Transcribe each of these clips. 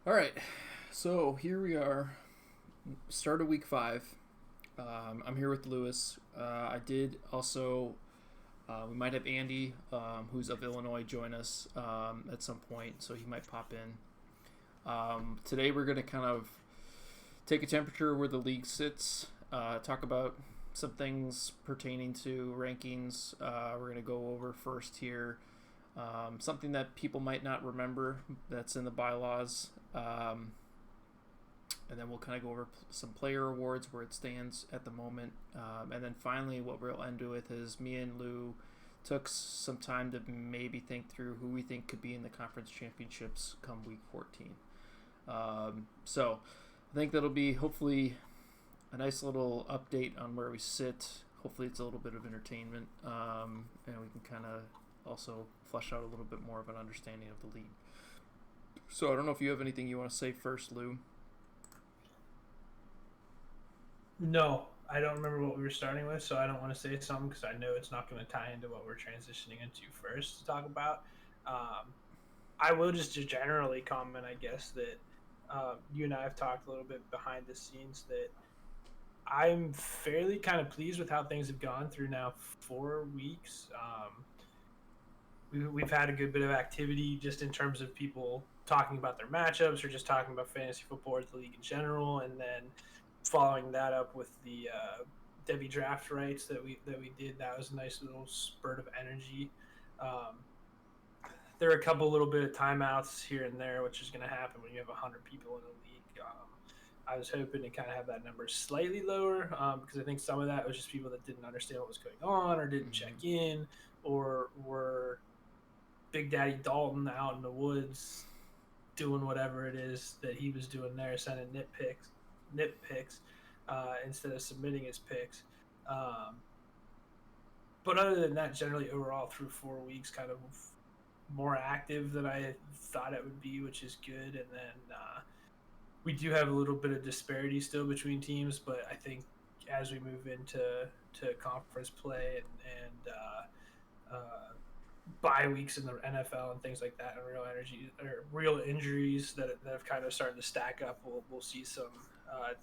All right, so here we are, start of week 5. I'm here with Lewis. I did also, we might have Andy, who's of Illinois, join us at some point, so he might pop in. Today we're going to kind of take a temperature where the league sits, talk about some things pertaining to rankings. We're going to go over first here something that people might not remember that's in the bylaws. And then we'll kind of go over some player awards, where it stands at the moment. And then finally, what we'll end with is me and Lou took some time to maybe think through who we think could be in the conference championships come week 14. So I think that'll be hopefully a nice little update on where we sit. Hopefully it's a little bit of entertainment, and we can kind of also flesh out a little bit more of an understanding of the league. So I don't know if you have anything you want to say first, Lou. No, I don't remember what we were starting with, so I don't want to say something because I know it's not going to tie into what we're transitioning into first to talk about. Um, I will just generally comment, I guess, that you and I have talked a little bit behind the scenes that I'm fairly kind of pleased with how things have gone through now 4 weeks. We've had a good bit of activity just in terms of people talking about their matchups or just talking about fantasy football or the league in general, and then following that up with the Debbie draft rights that we did. That was a nice little spurt of energy. Um, there are a couple little bit of timeouts here and there, which is going to happen when you have 100 people in the league. I was hoping to kind of have that number slightly lower because I think some of that was just people that didn't understand what was going on or didn't check in or were Big Daddy Dalton out in the woods doing whatever it is that he was doing there, sending nitpicks instead of submitting his picks. Um, but other than that, generally overall through 4 weeks, kind of more active than I thought it would be, which is good. And then we do have a little bit of disparity still between teams, but I think as we move into conference play and bye weeks in the NFL and things like that, and real injuries that have kind of started to stack up. We'll see some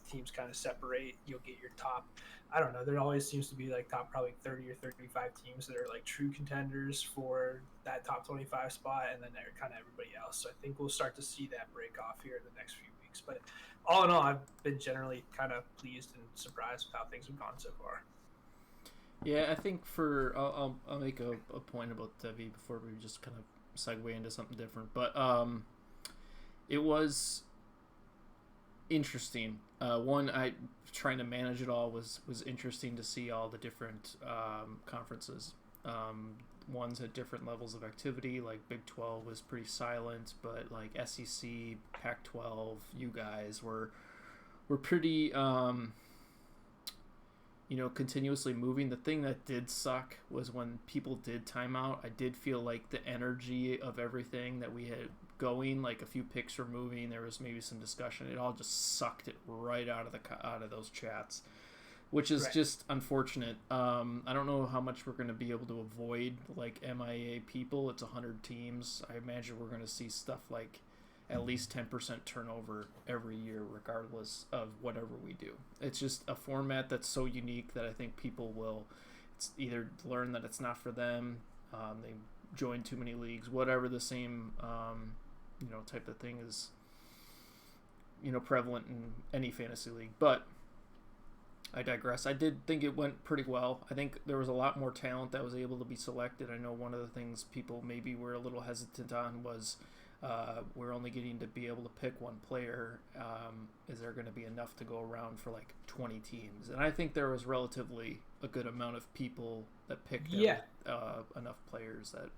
teams kind of separate. You'll get your top. I don't know. There always seems to be like top probably 30 or 35 teams that are like true contenders for that top 25 spot, and then they're kind of everybody else. So I think we'll start to see that break off here in the next few weeks. But all in all, I've been generally kind of pleased and surprised with how things have gone so far. Yeah, I think I'll make a point about Devi before we just kind of segue into something different. But it was interesting. One, I trying to manage it all was interesting to see all the different conferences. Ones at different levels of activity. Like Big 12 was pretty silent, but like SEC, Pac-12, you guys were pretty. Continuously moving. The thing that did suck was when people did timeout. I did feel like the energy of everything that we had going, like a few picks were moving, there was maybe some discussion. It all just sucked it right out of those chats, which is Right. just unfortunate. I don't know how much we're going to be able to avoid like MIA people. It's 100 teams. I imagine we're going to see stuff like at least 10% turnover every year, regardless of whatever we do. It's just a format that's so unique that I think people will either learn that it's not for them, they join too many leagues, whatever the same type of thing is prevalent in any fantasy league. But I digress. I did think it went pretty well. I think there was a lot more talent that was able to be selected. I know one of the things people maybe were a little hesitant on was we're only getting to be able to pick one player. Is there going to be enough to go around for like 20 teams? And I think there was relatively a good amount of people that picked Yeah. enough players that,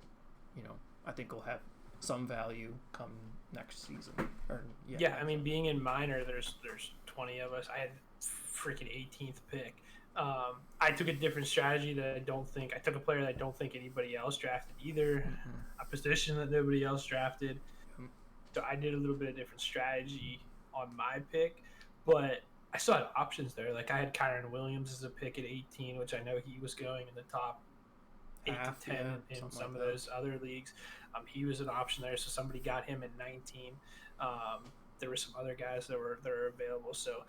I think will have some value come next season. Yeah, I mean, being in minor, there's 20 of us. I had freaking 18th pick. I took a different strategy that I took a player that I don't think anybody else drafted either, a position that nobody else drafted. So I did a little bit of different strategy on my pick, but I still had options there. Like I had Kyron Williams as a pick at 18, which I know he was going in the top 8 to 10 in something like some of that. those other leagues. He was an option there, so somebody got him at 19. there were some other guys that are available. So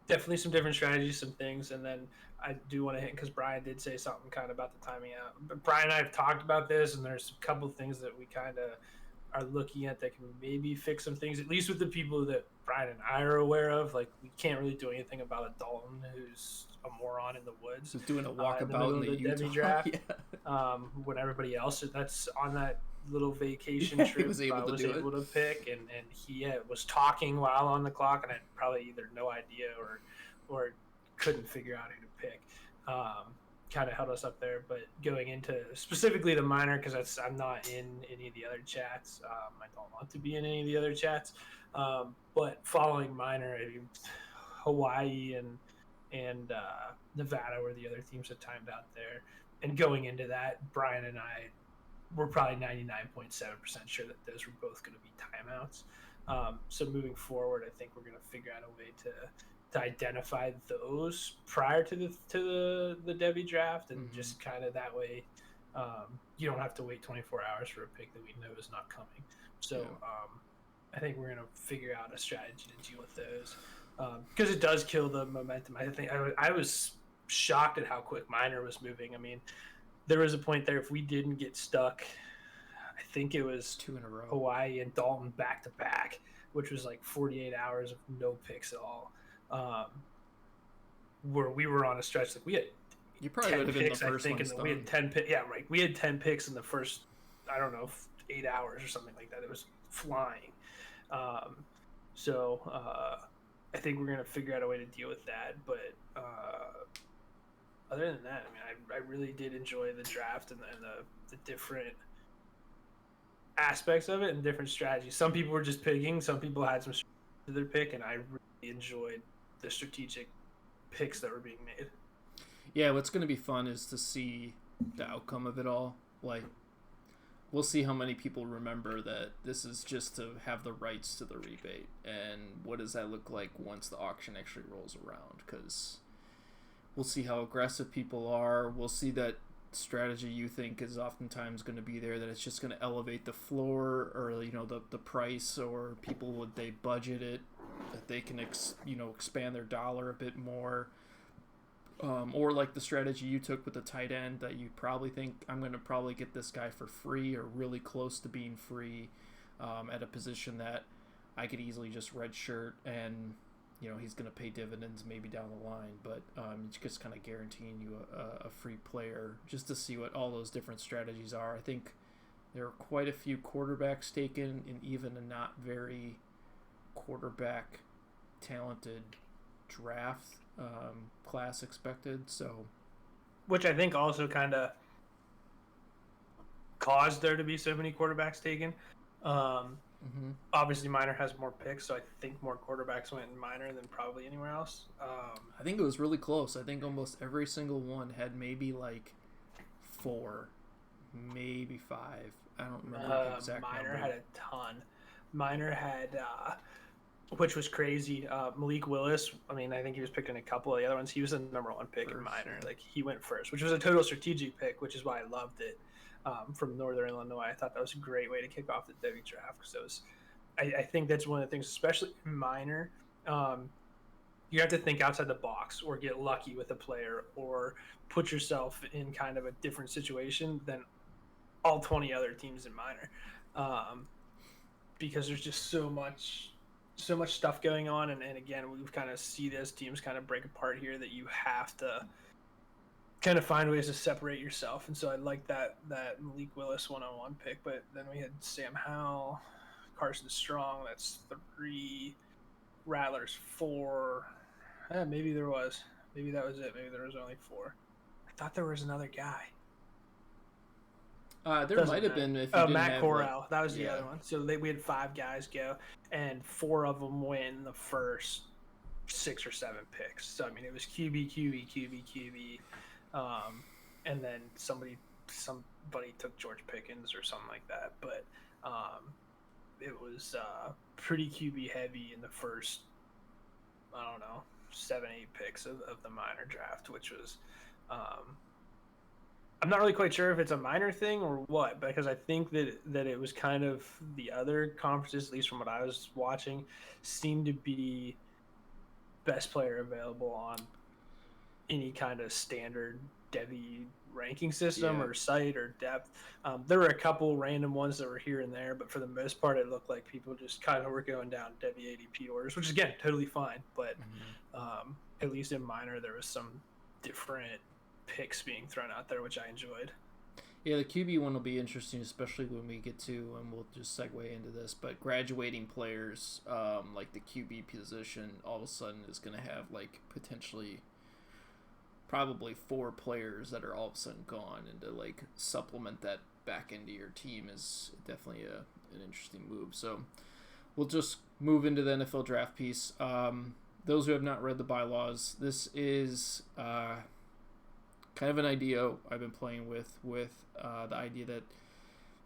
definitely some different strategies, some things, and then I do want to hit because Brian did say something kind of about the timing out. But Brian and I have talked about this, and there's a couple of things that we kind of are looking at that can maybe fix some things, at least with the people that Brian and I are aware of. Like, we can't really do anything about a Dalton who's a moron in the woods. Just doing a walkabout in the middle in of the the Utah Devy draft. Yeah. When everybody else that's on that little vacation Yeah, trip he was able to pick, and he was talking while on the clock, and I had probably either no idea or couldn't figure out who to pick. Kind of held us up there, but going into specifically the minor, because I'm not in any of the other chats. I don't want to be in any of the other chats, but following minor, Hawaii and Nevada were the other teams that timed out there. And going into that, Brian and I were probably 99.7% sure that those were both going to be timeouts. So moving forward, I think we're going to figure out a way to identify those prior to the Devy draft, and just kind of that way you don't have to wait 24 hours for a pick that we know is not coming. So I think we're going to figure out a strategy to deal with those, because it does kill the momentum. I think I was shocked at how quick minor was moving. I mean, there was a point there, if we didn't get stuck, I think it was 2 in a row, Hawaii and Dalton back to back, which was like 48 hours of no picks at all. Where we were on a stretch, like we had you probably would have been the first one done. We had 10 picks. Yeah, right. We had 10 picks in the first, I don't know, 8 hours or something like that. It was flying. So I think we're gonna figure out a way to deal with that. But other than that, I mean, I really did enjoy the draft and the different aspects of it and different strategies. Some people were just picking. Some people had some to their pick, and I really enjoyed the strategic picks that were being made. Yeah, what's going to be fun is to see the outcome of it all. Like, we'll see how many people remember that this is just to have the rights to the rebate, and what does that look like once the auction actually rolls around, because we'll see how aggressive people are. We'll see that strategy you think is oftentimes going to be there, that it's just going to elevate the floor, or the price, or people, would they budget it that they can expand their dollar a bit more, or like the strategy you took with the tight end, that you probably think, I'm going to probably get this guy for free or really close to being free, at a position that I could easily just redshirt, and he's going to pay dividends maybe down the line, but it's just kind of guaranteeing you a free player, just to see what all those different strategies are. I think there are quite a few quarterbacks taken, and even a not very quarterback talented draft class expected. So, which I think also kind of caused there to be so many quarterbacks taken. Obviously, minor has more picks, so I think more quarterbacks went in minor than probably anywhere else. I think it was really close. I think almost every single one had maybe like 4, maybe 5. I don't remember the exact minor number. had a ton. Minor had, which was crazy, Malik Willis. I mean, I think he was picked in a couple of the other ones. He was the number 1 pick in minor. Like, he went first, which was a total strategic pick, which is why I loved it. From Northern Illinois, I thought that was a great way to kick off the Devy draft, because I think that's one of the things, especially in minor, you have to think outside the box, or get lucky with a player, or put yourself in kind of a different situation than all 20 other teams in minor, because there's just so much stuff going on, and again, we've kind of see this teams kind of break apart here, that you have to kind of find ways to separate yourself. And so I like that Malik Willis 101 pick, but then we had Sam Howell, Carson Strong, that's 3, Rattlers 4. Maybe that was it. Maybe there was only 4. I thought there was another guy. There might have been, if you didn't Matt have, Corral. That was the other one. So we had 5 guys go, and 4 of them win the first 6 or 7 picks. So I mean, it was QB, and then somebody took George Pickens or something like that. But it was pretty QB heavy in the first, I don't know, 7-8 picks of the minor draft, which was I'm not really quite sure if it's a minor thing or what, because I think that it was kind of the other conferences, at least from what I was watching, seemed to be best player available on any kind of standard Devi ranking system Yeah. or site or depth. There were a couple random ones that were here and there, but for the most part, it looked like people just kind of were going down Devi ADP orders, which is again totally fine. But at least in minor, there was some different picks being thrown out there, which I enjoyed. Yeah, the QB one will be interesting, especially when we get to, and we'll just segue into this, but graduating players, like the QB position, all of a sudden is going to have, like, potentially probably 4 players that are all of a sudden gone, and to, like, supplement that back into your team is definitely an interesting move. So we'll just move into the NFL draft piece. Those who have not read the bylaws, this is kind of an idea I've been playing with the idea that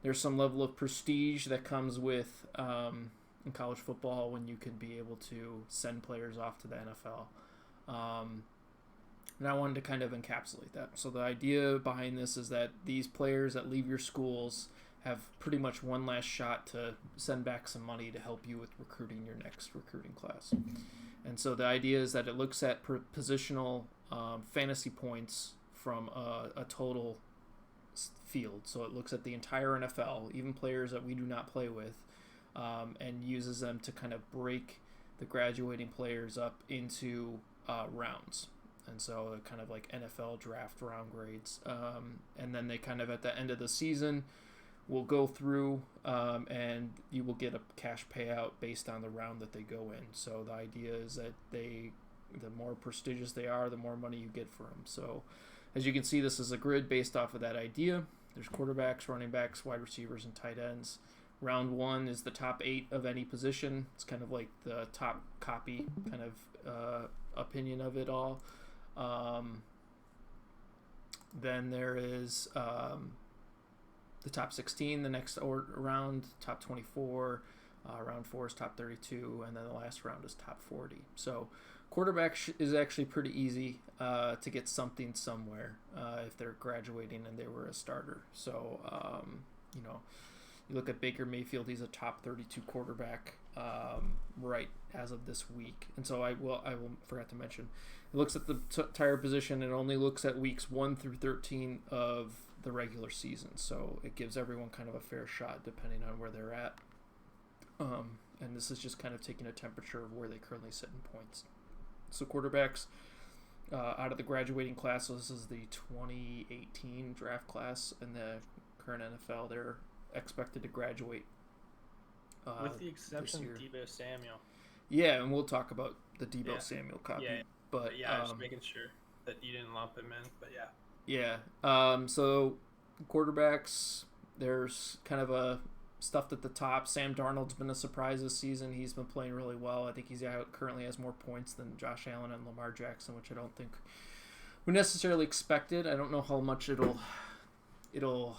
there's some level of prestige that comes with in college football when you can be able to send players off to the NFL. And I wanted to kind of encapsulate that. So the idea behind this is that these players that leave your schools have pretty much one last shot to send back some money to help you with recruiting your next recruiting class. And so the idea is that it looks at positional fantasy points from a total field. So it looks at the entire NFL, even players that we do not play with, and uses them to kind of break the graduating players up into rounds. And so kind of like NFL draft round grades. And then they kind of at the end of the season will go through and you will get a cash payout based on the round that they go in. So the idea is that the more prestigious they are, the more money you get for them. So as you can see, this is a grid based off of that idea. There's quarterbacks, running backs, wide receivers, and tight ends. Round 1 is the top 8 of any position. It's kind of like the top copy kind of opinion of it all. Then there is the top 16, the next round, top 24. Round 4 is top 32, and then the last round is top 40. So quarterback is actually pretty easy to get something somewhere if they're graduating and they were a starter. So, you look at Baker Mayfield, he's a top 32 quarterback right as of this week. And so I will forgot to mention, it looks at the entire position and only looks at weeks 1 through 13 of the regular season. So it gives everyone kind of a fair shot depending on where they're at. And this is just kind of taking a temperature of where they currently sit in points. So quarterbacks out of the graduating class, so this is the 2018 draft class in the current NFL, they're expected to graduate. With the exception of Deebo Samuel. Yeah, and we'll talk about the Deebo Samuel copy. Yeah. But I was making sure that you didn't lump him in, but yeah. Yeah. So quarterbacks, there's kind of a stuffed at the top. Sam Darnold's been a surprise this season. He's been playing really well. I think he's currently has more points than Josh Allen and Lamar Jackson, which I don't think we necessarily expected. I don't know how much it'll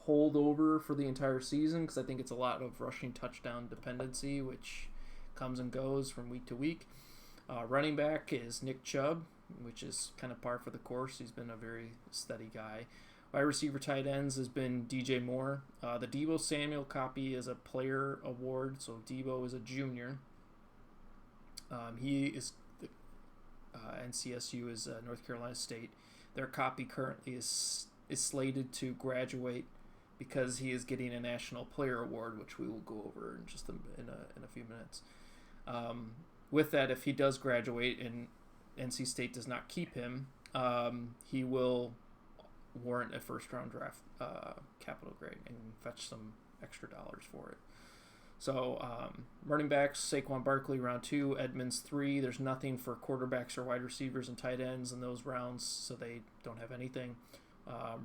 hold over for the entire season because I think it's a lot of rushing touchdown dependency, which comes and goes from week to week. Running back is Nick Chubb, which is kind of par for the course. He's been a very steady guy. Wide receiver tight ends has been DJ Moore. The Deebo Samuel copy is a player award, so Deebo is a junior. He is NCSU is North Carolina State. Their copy currently is slated to graduate because he is getting a National Player Award, which we will go over in just in a few minutes. With that, if he does graduate and NC State does not keep him, he will warrant a first-round draft capital grade and fetch some extra dollars for it. So running backs, Saquon Barkley, round 2, Edmonds 3. There's nothing for quarterbacks or wide receivers and tight ends in those rounds, so they don't have anything.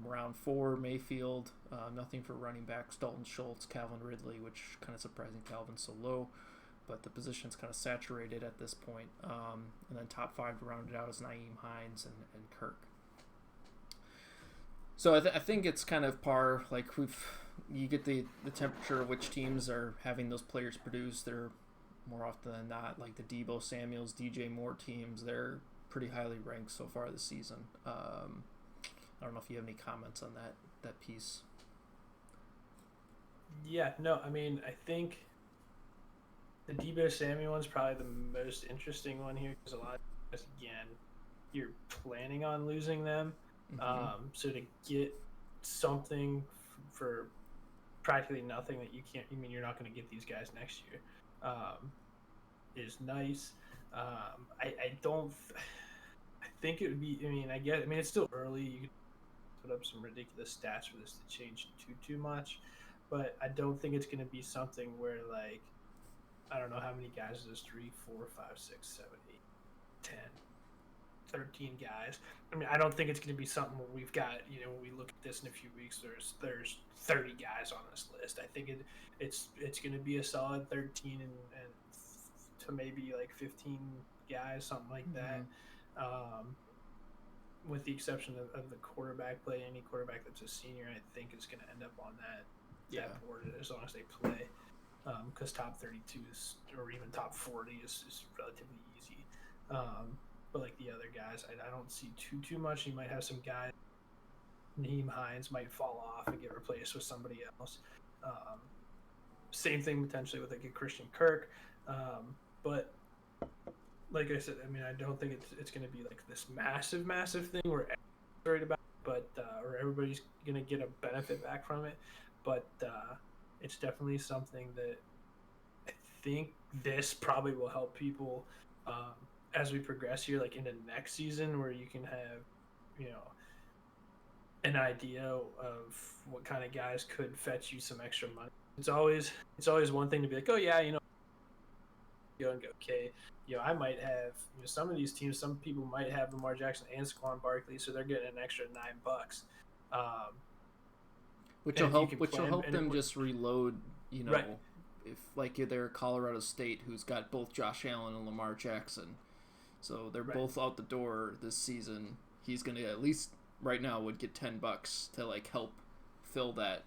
Round 4, Mayfield, nothing for running backs, Dalton Schultz, Calvin Ridley, which kind of surprising Calvin's so low, but the position's kind of saturated at this point. And then top 5 to round it out is Nyheim Hines and Kirk. So I think it's kind of par. Like you get the temperature of which teams are having those players produce. They're more often than not like the Deebo Samuels, DJ Moore teams. They're pretty highly ranked so far this season. I don't know if you have any comments on that piece. Yeah, no, I mean, I think the Deebo Samuel one's probably the most interesting one here because a lot of times, again, you're planning on losing them. So to get something for practically nothing that you can't, I mean, you're not going to get these guys next year, is nice. I don't, I think it would be, I mean, it's still early. You could put up some ridiculous stats for this to change too much, but I don't think it's going to be something where, like, I don't know how many guys there's 3, 4, 5, 6, 7, 8, 10, 13 guys. I mean, I don't think it's going to be something where we've got, when we look at this in a few weeks, there's 30 guys on this list. I think it's going to be a solid 13 and to maybe like 15 guys, something like that. With the exception of the quarterback play, any quarterback that's a senior, I think is going to end up on that board as long as they play. Because top 32 or even top 40 is relatively easy. But like the other guys, I don't see too much. You might have some guys, Nyheim Hines might fall off and get replaced with somebody else. Same thing potentially with like a Christian Kirk. But like I said, I mean, I don't think it's going to be like this massive thing where everybody's worried about it, but or everybody's going to get a benefit back from it. But it's definitely something that I think this probably will help people as we progress here, like into next season, where you can have, an idea of what kind of guys could fetch you some extra money. It's always one thing to be like, oh yeah, go and go, okay, I might have, some of these teams, some people might have Lamar Jackson and Saquon Barkley, so they're getting an extra $9. Which will help them just reload, right. If like they're Colorado State, who's got both Josh Allen and Lamar Jackson, so they're both out the door this season. He's gonna at least right now would get $10 to like help fill that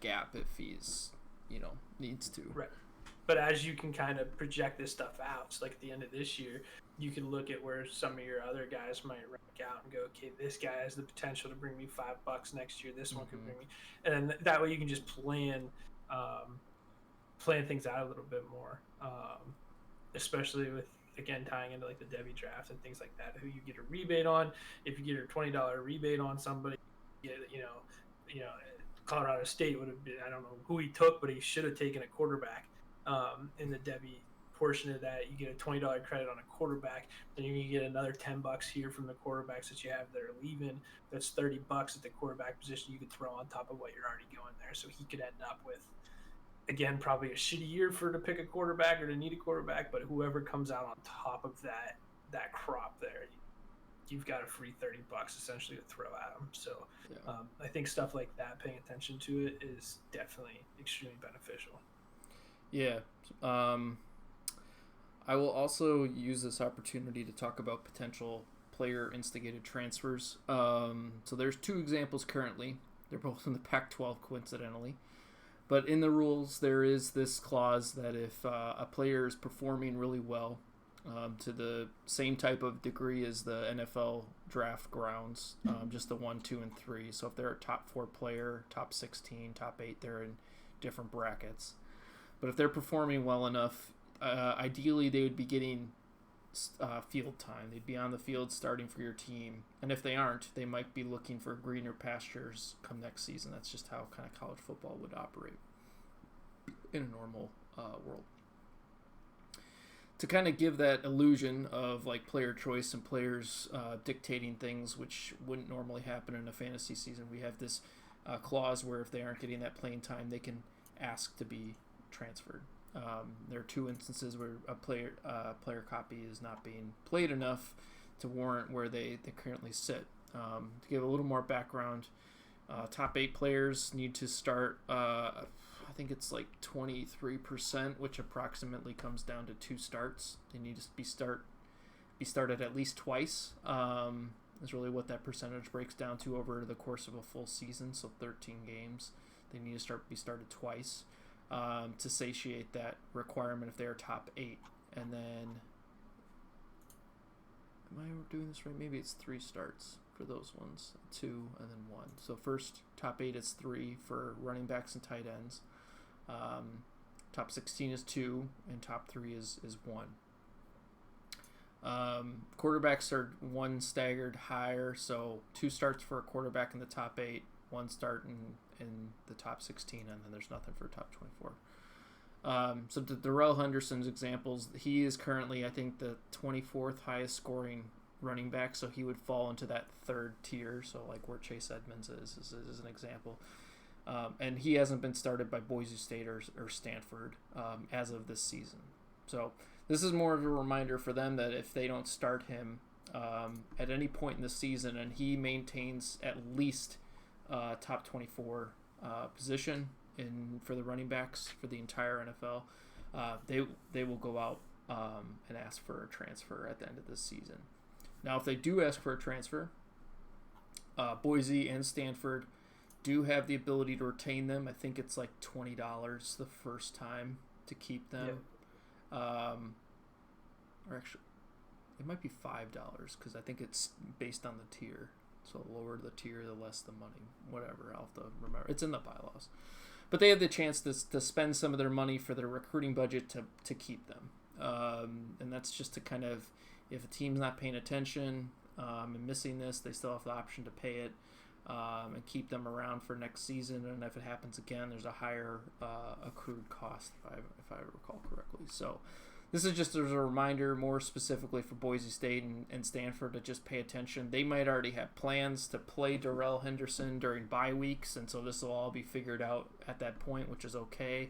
gap if he's needs to. Right. But as you can kind of project this stuff out, so like at the end of this year, you can look at where some of your other guys might rank out and go, okay, this guy has the potential to bring me $5 next year. This one could bring me, and then that way you can just plan things out a little bit more, especially with, again, tying into like the Devy draft and things like that, who you get a rebate on. If you get a $20 rebate on somebody, Colorado State would have been, I don't know who he took, but he should have taken a quarterback. In the Devy portion of that, you get a $20 credit on a quarterback, then you can get another $10 here from the quarterbacks that you have that are leaving. That's $30 at the quarterback position you could throw on top of what you're already going there. So he could end up with, again, probably a shitty year to pick a quarterback or to need a quarterback, but whoever comes out on top of that crop there, you've got a free $30 essentially to throw at them. So I think stuff like that, paying attention to it, is definitely extremely beneficial. Yeah. I will also use this opportunity to talk about potential player-instigated transfers. So there's 2 examples currently. They're both in the Pac-12, coincidentally. But in the rules, there is this clause that if a player is performing really well to the same type of degree as the NFL draft grounds, just the 1, 2, and 3. So if they're a top 4 player, top 16, top 8, they're in different brackets. But if they're performing well enough, ideally they would be getting field time. They'd be on the field starting for your team. And if they aren't, they might be looking for greener pastures come next season. That's just how kind of college football would operate in a normal world. To kind of give that illusion of like player choice and players dictating things which wouldn't normally happen in a fantasy season, we have this clause where if they aren't getting that playing time, they can ask to be transferred. There are 2 instances where a player copy is not being played enough to warrant where they currently sit. To give a little more background, top 8 players need to start, I think it's like 23%, which approximately comes down to 2 starts. They need to be started at least twice. Is really what that percentage breaks down to over the course of a full season, so 13 games. They need to be started twice. To satiate that requirement if they are top 8. And then, am I doing this right? Maybe it's 3 starts. for those ones. 2 and then 1. So first, top 8 is 3 for running backs and tight ends. Top 16 is 2, and top 3 is 1. Quarterbacks are 1 staggered higher, so 2 starts for a quarterback in the top 8, 1 start in the top 16, and then there's nothing for top 24. So the Darrell Henderson's examples, he is currently, I think, the 24th highest scoring running back, so he would fall into that third tier, so like where Chase Edmonds is an example. And he hasn't been started by Boise State or Stanford as of this season. So this is more of a reminder for them that if they don't start him at any point in the season and he maintains at least top 24 position for the running backs for the entire NFL, they will go out and ask for a transfer at the end of this season. Now, if they do ask for a transfer, Boise and Stanford do have the ability to retain them. I think it's like $20 the first time to keep them. Yep. Or actually, it might be $5 because I think it's based on the tier. So the lower the tier, the less the money. Whatever, I'll have to remember. It's in the bylaws. But they have the chance to spend some of their money for their recruiting budget to keep them. And that's just to kind of, if a team's not paying attention and missing this, they still have the option to pay it and keep them around for next season. And if it happens again, there's a higher accrued cost, if I recall correctly. So this is just as a reminder, more specifically for Boise State and Stanford, to just pay attention. They might already have plans to play Darrell Henderson during bye weeks, and so this will all be figured out at that point, which is okay.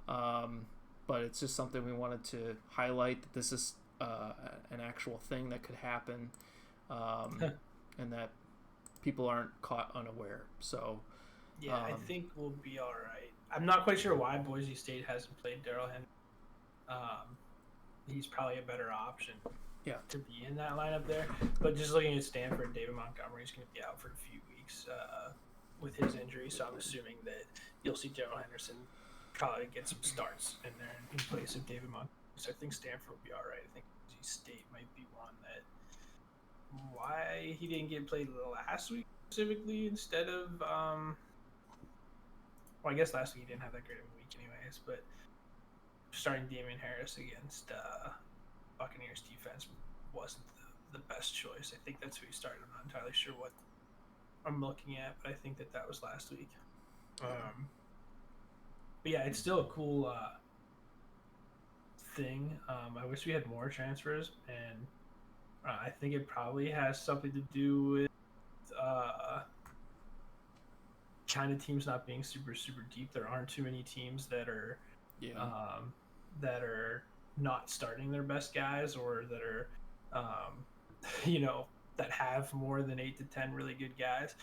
But it's just something we wanted to highlight, that this is an actual thing that could happen, and that people aren't caught unaware. So yeah, I think we'll be all right. I'm not quite sure why Boise State hasn't played Darrell Henderson. He's probably a better option to be in that lineup there. But just looking at Stanford, David Montgomery's going to be out for a few weeks with his injury, so I'm assuming that you'll see Darrell Henderson probably get some starts in there in place of David Montgomery. So I think Stanford will be all right. I think Boise State might be one that why he didn't get played last week specifically instead of well, I guess last week he didn't have that great of a week anyways, but starting Damian Harris against Buccaneers defense wasn't the best choice. I think that's who he started. I'm not entirely sure what I'm looking at, but I think that was last week. But yeah, it's still a cool thing. I wish we had more transfers, and I think it probably has something to do with kind of teams not being super, super deep. There aren't too many teams that are not starting their best guys, or that are that have more than 8 to 10 really good guys,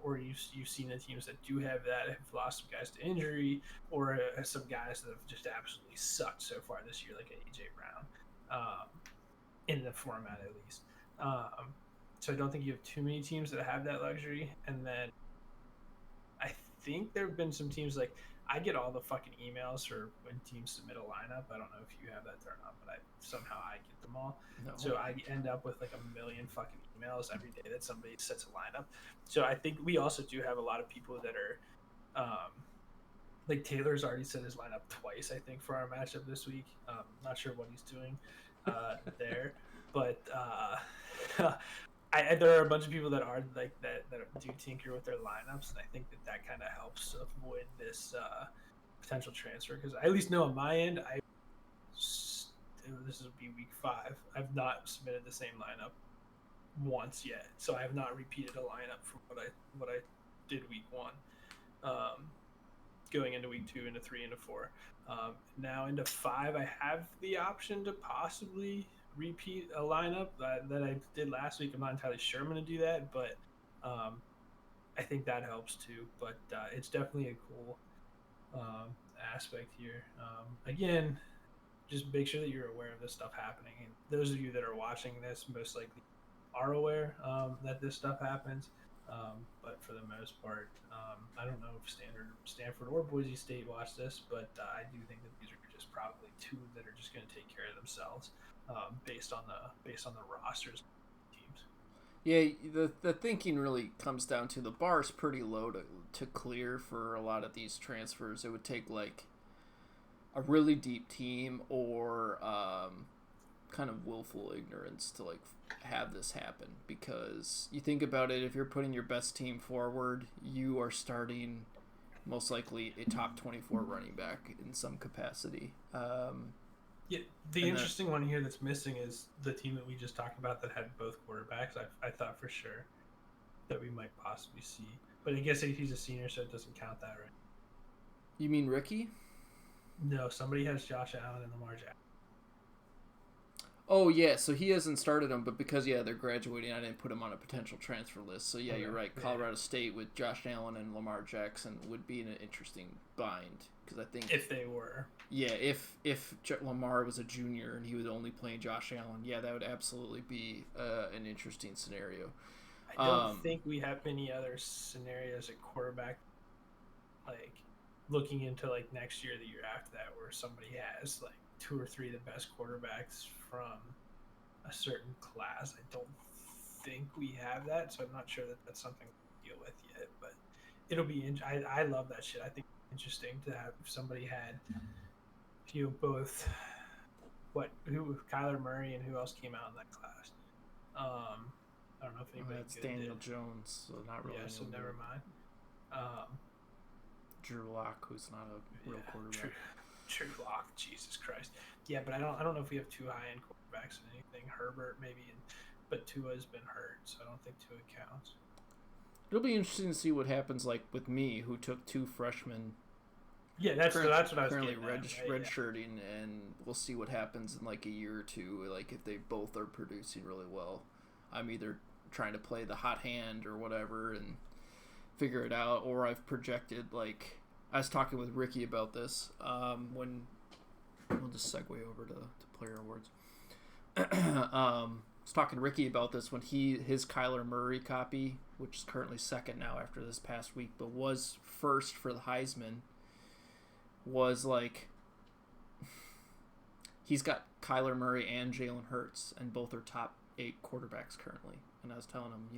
or you've seen the teams that do have that have lost some guys to injury, or some guys that have just absolutely sucked so far this year, like AJ Brown, in the format at least. So I don't think you have too many teams that have that luxury. And then I think there have been some teams, like, I get all the fucking emails for when teams submit a lineup. I don't know if you have that turned on, but somehow I get them all. No. So I end up with like a million fucking emails every day that somebody sets a lineup. So I think we also do have a lot of people that are like Taylor's already set his lineup twice, I think, for our matchup this week. Not sure what he's doing there, but there are a bunch of people that are like that do tinker with their lineups, and I think that kind of helps avoid this potential transfer, because I at least know on my end, this will be week 5. I've not submitted the same lineup once yet, so I have not repeated a lineup from what I did week 1. Going into week 2, into 3, into 4. Now into 5, I have the option to possibly repeat a lineup that I did last week. I'm not entirely sure I'm going to do that, but I think that helps too. But it's definitely a cool aspect here. Again, just make sure that you're aware of this stuff happening. And those of you that are watching this most likely are aware that this stuff happens. But for the most part, I don't know if Stanford or Boise State watch this, but I do think that these are just probably two that are just going to take care of themselves based on the rosters teams. Yeah, the thinking really comes down to the bar's pretty low to clear for a lot of these transfers. It would take like a really deep team or kind of willful ignorance to like have this happen, because you think about it, if you're putting your best team forward, you are starting most likely a top 24 running back in some capacity. Yeah, the interesting one here that's missing is the team that we just talked about that had both quarterbacks. I thought for sure that we might possibly see, but I guess he's a senior, so it doesn't count that, right? You mean Ricky? No, somebody has Josh Allen and Lamar Jackson. Oh yeah, so he hasn't started them, but because they're graduating, I didn't put him on a potential transfer list. So yeah, you're right. Colorado State with Josh Allen and Lamar Jackson would be in an interesting bind, because I think if they were, if Lamar was a junior and he was only playing Josh Allen, that would absolutely be an interesting scenario. I don't think we have many other scenarios at quarterback, like looking into like next year, the year after that, where somebody has like 2 or 3 of the best quarterbacks from a certain class. I don't think we have that, so I'm not sure that that's something to deal with yet. But it'll be. I love that shit. I think it's interesting to have if somebody had both. Who Kyler Murray and who else came out in that class? I don't know if anybody. That's Daniel Jones, so not really. Yeah, so never mind. Drew Lock, who's not a real quarterback. Drew Lock, Jesus Christ. Yeah, but I don't know if we have 2 high-end quarterbacks in anything. Herbert maybe, but Tua's been hurt, so I don't think Tua counts. It'll be interesting to see what happens, like with me, who took 2 freshmen. Yeah, that's what I was currently redshirting, and we'll see what happens in like a year or two. Like if they both are producing really well, I'm either trying to play the hot hand or whatever and figure it out, or I've projected, like I was talking with Ricky about this when we'll just segue over to player awards. I was talking to Ricky about this when his Kyler Murray copy, which is currently second now after this past week, but was first for the Heisman, was like he's got Kyler Murray and Jalen Hurts, and both are top 8 quarterbacks currently. And I was telling him,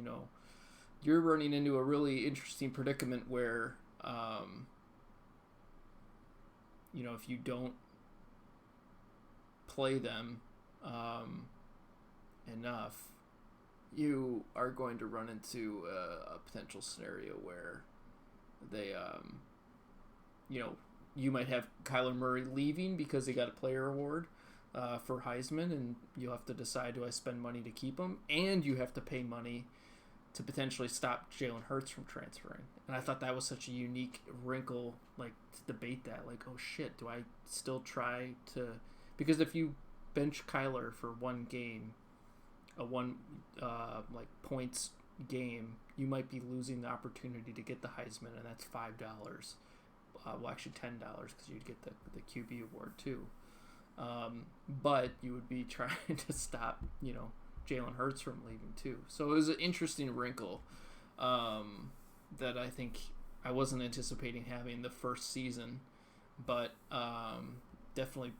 you're running into a really interesting predicament where, if you don't play them enough, you are going to run into a potential scenario where they, you might have Kyler Murray leaving because he got a player award for Heisman, and you'll have to decide, do I spend money to keep him? And you have to pay money to potentially stop Jalen Hurts from transferring. And I thought that was such a unique wrinkle, like, to debate that. Like, oh shit, do I still try to... Because if you bench Kyler for one game, points game, you might be losing the opportunity to get the Heisman, and that's $5. Well, actually $10, because you'd get the QB award too. But you would be trying to stop, Jalen Hurts from leaving too. So it was an interesting wrinkle that I think I wasn't anticipating having the first season, but definitely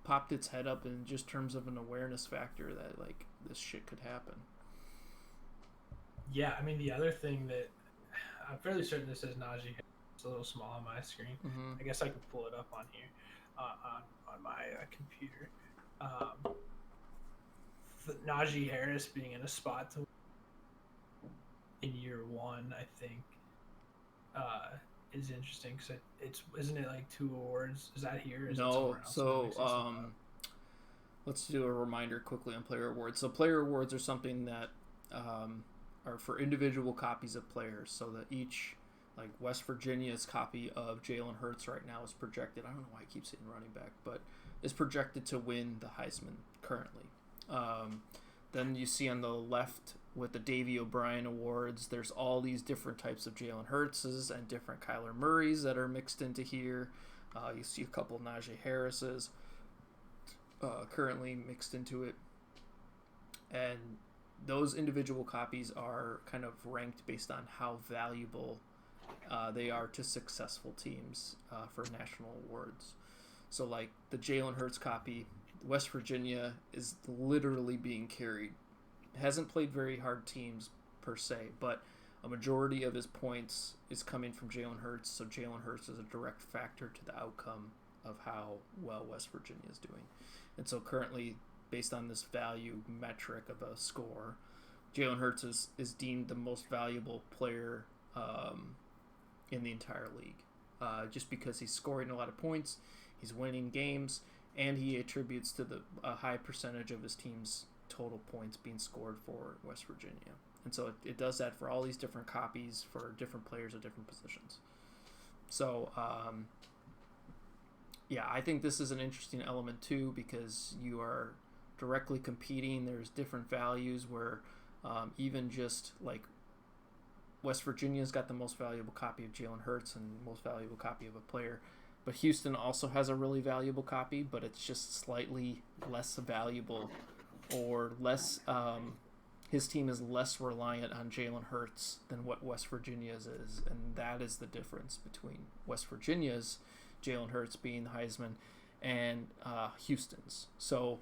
popped its head up in just terms of an awareness factor that, like, this shit could happen. Yeah, I mean, the other thing that I'm fairly certain this says Najee. It's a little small on my screen. Mm-hmm. I guess I can pull it up on here on my computer. Najee Harris being in a spot to in year 1, I think, is interesting because isn't it like 2 awards? Is that here? Or is no, so let's do a reminder quickly on player awards. So player awards are something that are for individual copies of players, so that each, like West Virginia's copy of Jalen Hurts right now is projected, I don't know why I keep saying running back, but is projected to win the Heisman currently. Then you see on the left with the Davey O'Brien Awards, there's all these different types of Jalen Hurtses and different Kyler Murrays that are mixed into here. You see a couple Najee Harrises currently mixed into it. And those individual copies are kind of ranked based on how valuable they are to successful teams for national awards. So like the Jalen Hurts copy, West Virginia is literally being carried hasn't played very hard teams per se, but a majority of his points is coming from Jalen Hurts, so Jalen Hurts is a direct factor to the outcome of how well West Virginia is doing. And so currently, based on this value metric of a score, Jalen Hurts is deemed the most valuable player in the entire league, just because he's scoring a lot of points, he's winning games, and he attributes to a high percentage of his team's total points being scored for West Virginia. And so it does that for all these different copies for different players at different positions. So, yeah, I think this is an interesting element too, because you are directly competing. There's different values where even just like West Virginia's got the most valuable copy of Jalen Hurts and most valuable copy of a player. But Houston also has a really valuable copy, but it's just slightly less valuable or less... his team is less reliant on Jalen Hurts than what West Virginia's is, and that is the difference between West Virginia's Jalen Hurts being the Heisman and Houston's. So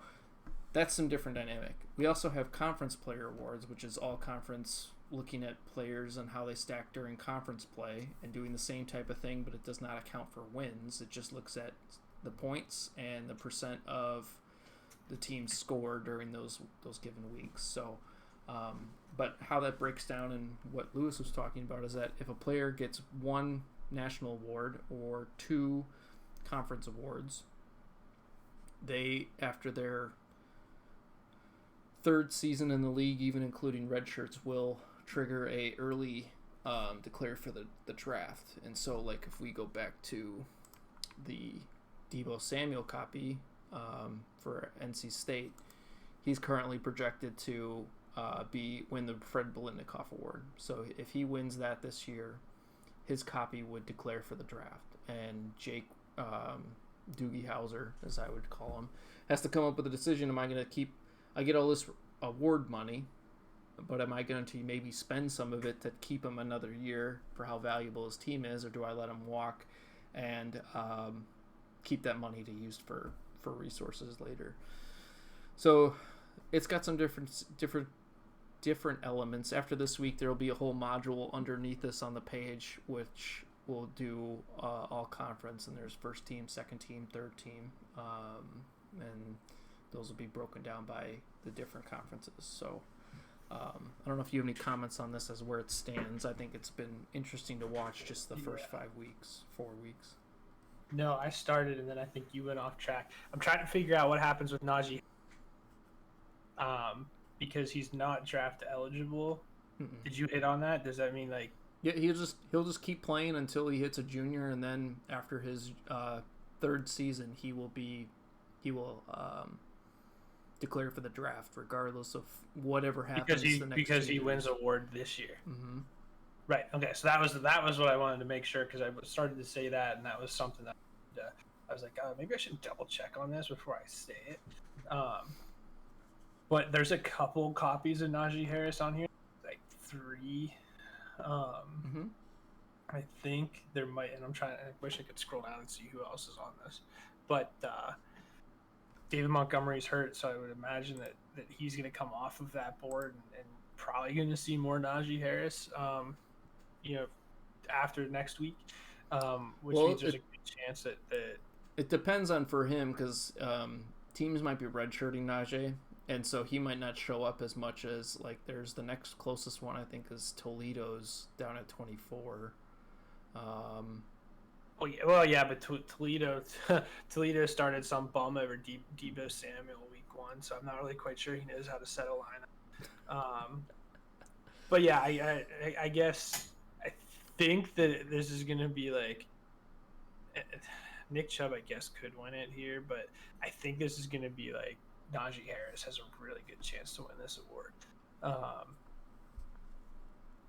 that's some different dynamic. We also have conference player awards, which is all conference looking at players and how they stack during conference play and doing the same type of thing, but it does not account for wins. It just looks at the points and the percent of the team's score during those given weeks. So, but how that breaks down and what Lewis was talking about is that if a player gets one national award or two conference awards, they, after their third season in the league, even including red shirts, will trigger a early declare for the draft. And so, like, if we go back to the Deebo Samuel copy for NC State, he's currently projected to win the Fred Biletnikoff Award. So if he wins that this year, his copy would declare for the draft. And Jake Doogie Howser, as I would call him, has to come up with a decision. Am I going to I get all this award money, but am I going to maybe spend some of it to keep him another year for how valuable his team is, or do I let him walk and keep that money to use for resources later? So it's got some different elements. After this week, there will be a whole module underneath this on the page, which will do all conference, and there's first team, second team, third team, and those will be broken down by the different conferences. So I don't know if you have any comments on this as where it stands. I think it's been interesting to watch just the first 4 weeks. No, I started and then I think you went off track. I'm trying to figure out what happens with Najee. Because he's not draft eligible. Mm-mm. Did you hit on that? Does that mean like? Yeah, he'll just keep playing until he hits a junior, and then after his third season, he will declare for the draft, regardless of whatever happens. Because he wins award this year. Mm-hmm. Right. Okay. So that was what I wanted to make sure, because I started to say that, and that was something that I was like, maybe I should double check on this before I say it. But there's a couple copies of Najee Harris on here, like 3. Mm-hmm. I think there might, and I wish I could scroll down and see who else is on this. But David Montgomery's hurt, so I would imagine that he's going to come off of that board and probably going to see more Najee Harris, after next week, which means there's a good chance that it depends on for him, because teams might be redshirting Najee. And so he might not show up as much as, like, there's the next closest one, I think, is Toledo's down at 24. But Toledo started some bum over Deebo Samuel week 1, so I'm not really quite sure he knows how to set a lineup. But yeah, I guess I think that this is going to be like Nick Chubb, I guess, could win it here, but I think this is going to be like Najee Harris has a really good chance to win this award,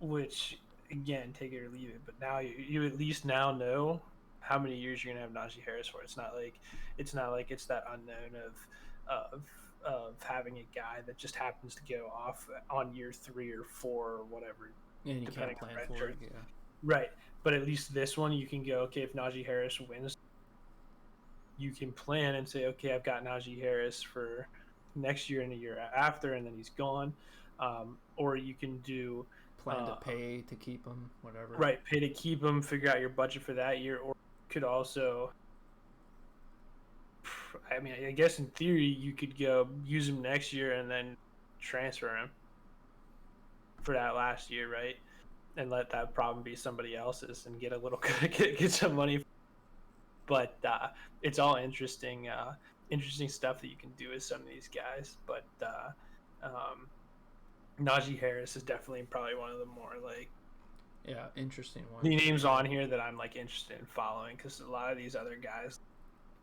which, again, take it or leave it. But now you at least now know how many years you're gonna have Najee Harris for. It's not like it's that unknown of having a guy that just happens to go off on year 3 or 4 or whatever. And you can't plan for it. Yeah. Right, but at least this one you can go, okay, if Najee Harris wins, you can plan and say, okay, I've got Najee Harris for next year and the year after, and then he's gone. Or you can do Plan to pay to keep them, whatever. right, pay to keep them, figure out your budget for that year, or could also, I mean, I guess in theory you could go use them next year and then transfer them for that last year, right? And let that problem be somebody else's and get a little get some money. But it's all interesting stuff that you can do with some of these guys. But Najee Harris is definitely probably one of the more like interesting ones. The names on here that I'm like interested in following, because a lot of these other guys,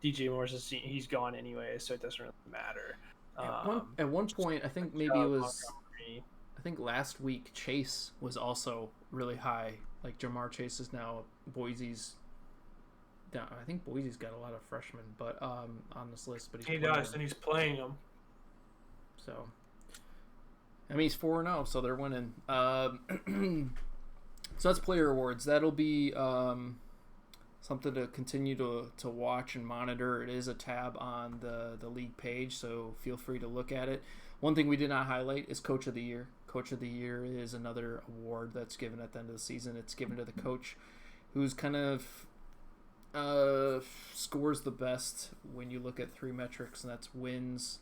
DJ Moore's he's gone anyway, so it doesn't really matter. At one point, I think maybe it was Montgomery. I think last week Chase was also really high. Like Jamar Chase is now Boise's down. I think Boise's got a lot of freshmen, but on this list, but he does, and he's playing them. So, I mean, he's 4-0, so they're winning. So that's player awards. That'll be something to continue to watch and monitor. It is a tab on the league page, so feel free to look at it. One thing we did not highlight is Coach of the Year. Coach of the Year is another award that's given at the end of the season. It's given to the coach who's kind of scores the best when you look at 3 metrics, and that's wins,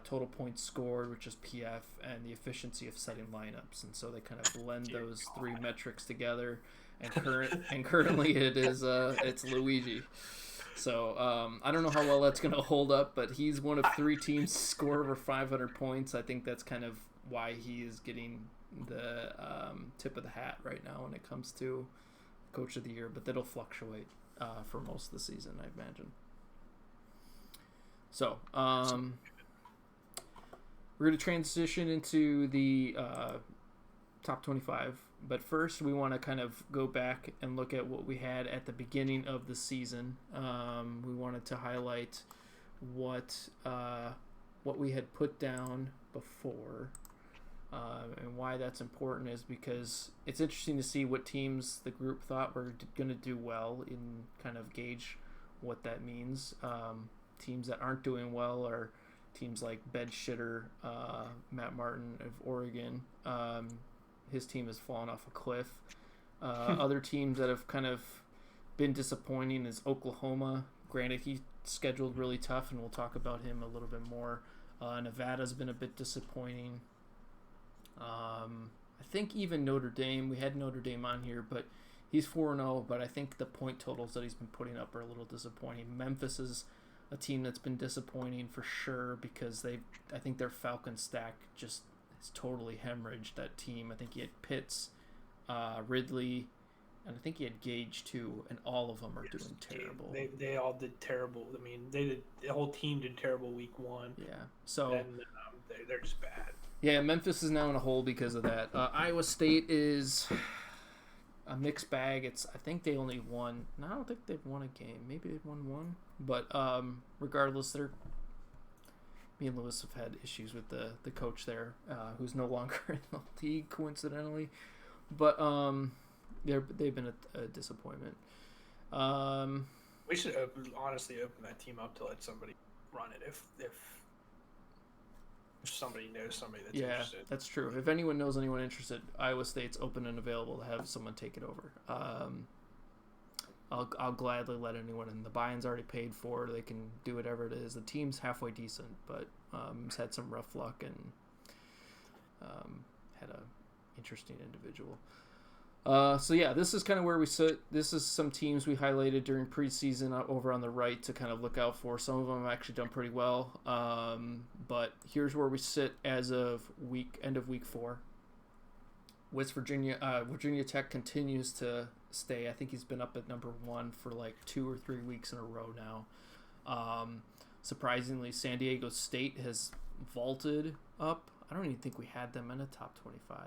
total points scored, which is PF, and the efficiency of setting lineups. And so they kind of blend those 3 metrics together. And currently it is it's Luigi. So I don't know how well that's going to hold up, but he's one of 3 teams to score over 500 points. I think that's kind of why he is getting the tip of the hat right now when it comes to Coach of the Year. But that'll fluctuate for most of the season, I imagine. So we're going to transition into the top 25. But first, we want to kind of go back and look at what we had at the beginning of the season. We wanted to highlight what we had put down before, and why that's important is because it's interesting to see what teams the group thought were going to do well and kind of gauge what that means. Teams that aren't doing well are teams like bed shitter Matt Martin of Oregon. His team has fallen off a cliff. Other teams that have kind of been disappointing is Oklahoma. Granted, he scheduled really tough, and we'll talk about him a little bit more. Nevada's been a bit disappointing. I think even Notre Dame, we had Notre Dame on here, but he's 4-0, but I think the point totals that he's been putting up are a little disappointing. Memphis is a team that's been disappointing for sure because I think their Falcon stack just is totally hemorrhaged that team. I think he had Pitts, Ridley, and I think he had Gage too, and all of them are doing terrible. They all did terrible. I mean, the whole team did terrible week 1. Yeah, so and they're just bad. Yeah, Memphis is now in a hole because of that. Iowa State is a mixed bag. I think they only won. No, I don't think they've won a game. Maybe they've won one, but regardless, me and Lewis have had issues with the coach there, who's no longer in the league, coincidentally. But they've been a disappointment. We should honestly open that team up to let somebody run it if somebody knows somebody that's interested. Yeah, that's true. If anyone knows anyone interested, Iowa State's open and available to have someone take it over. I'll gladly let anyone in. The buy-in's already paid for. They can do whatever it is. The team's halfway decent, but has had some rough luck and had a interesting individual. So yeah, this is kind of where we sit. This is some teams we highlighted during preseason over on the right to kind of look out for. Some of them have actually done pretty well. But here's where we sit as of end of week 4. West Virginia, Virginia Tech continues to stay. I think he's been up at number 1 for like 2 or 3 weeks in a row now. Surprisingly, San Diego State has vaulted up. I don't even think we had them in a top 25.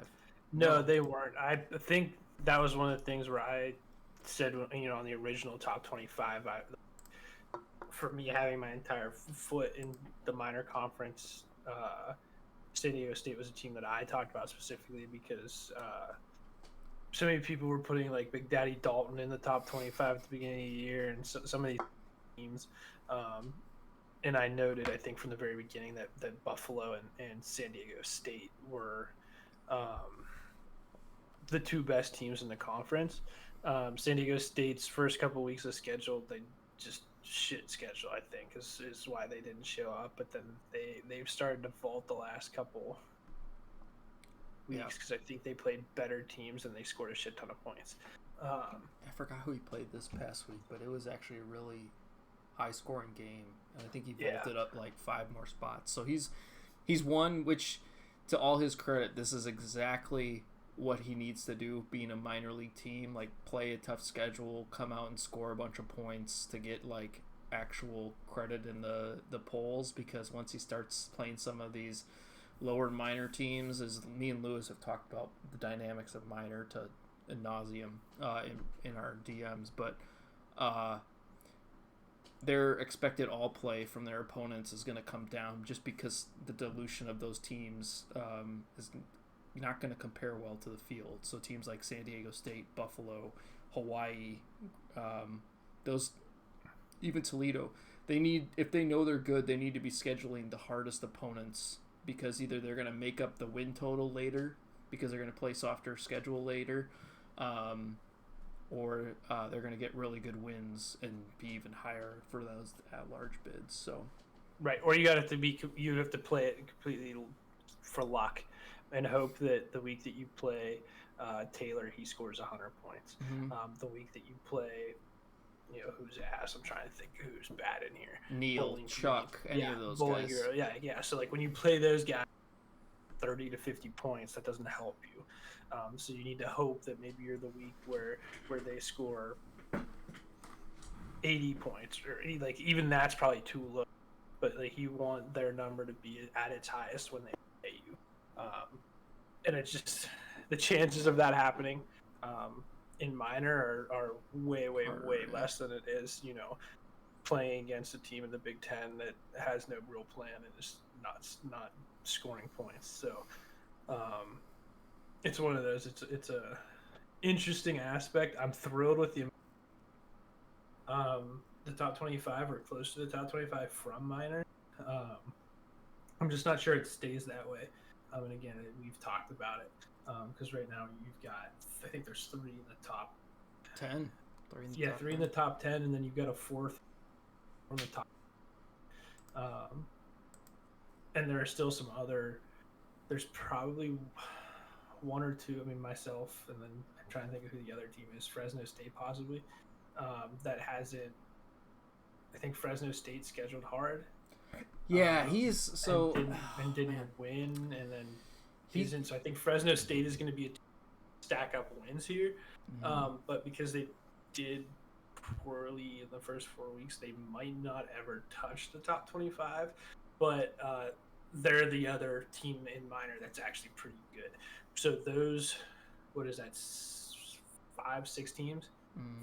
No, they weren't. I think that was one of the things where I said, on the original top 25, for me having my entire foot in the minor conference, San Diego State was a team that I talked about specifically because so many people were putting like Big Daddy Dalton in the top 25 at the beginning of the year, and some of these teams and I noted, I think from the very beginning, that Buffalo and San Diego State were the two best teams in the conference. San Diego State's first couple weeks of schedule, they just shit schedule, I think, is why they didn't show up. But then they've started to vault the last couple weeks because I think they played better teams and they scored a shit ton of points. I forgot who he played this past week, but it was actually a really high-scoring game, and I think he vaulted up like 5 more spots. So he's one, which, to all his credit, this is exactly what he needs to do, being a minor league team, like play a tough schedule, come out and score a bunch of points to get like actual credit in the polls, because once he starts playing some of these lower minor teams, as me and Lewis have talked about the dynamics of minor to ad nauseum in our DMs, but their expected all play from their opponents is going to come down just because the dilution of those teams is not going to compare well to the field. So teams like San Diego State, Buffalo, Hawaii, those, even Toledo, they need, if they know they're good, they need to be scheduling the hardest opponents, because either they're going to make up the win total later because they're going to play softer schedule later, or they're going to get really good wins and be even higher for those at-large bids. So, right, or you have to play it completely for luck and hope that the week that you play Taylor, he scores 100 points. Mm-hmm. The week that you play, who's ass? I'm trying to think who's bad in here. Neil, Bowling Chuck, Green. any of those Bowling guys. Girl. Yeah. So like when you play those guys, 30 to 50 points, that doesn't help you. So you need to hope that maybe you're the week where they score 80 points, or like even that's probably too low. But like you want their number to be at its highest when they play you. And it's just the chances of that happening in minor are way less than it is, playing against a team in the Big Ten that has no real plan and is not scoring points. So it's one of those. It's a interesting aspect. I'm thrilled with the top 25 or close to the top 25 from minor. I'm just not sure it stays that way. And again, we've talked about it because right now you've got, I think there's 3 in the top 10. 3 in the top 10, and then you've got a 4th from the top. And there are still some other. There's probably 1 or 2. I mean, myself, and then I'm trying to think of who the other team is. Fresno State, possibly. That hasn't. I think Fresno State scheduled hard. Yeah, he's so and didn't win, and then he's in. So I think Fresno State is going to be a stack up wins here, but because they did poorly in the first 4 weeks, they might not ever touch the top 25. But they're the other team in minor that's actually pretty good. So those, what is that, 5, 6 teams?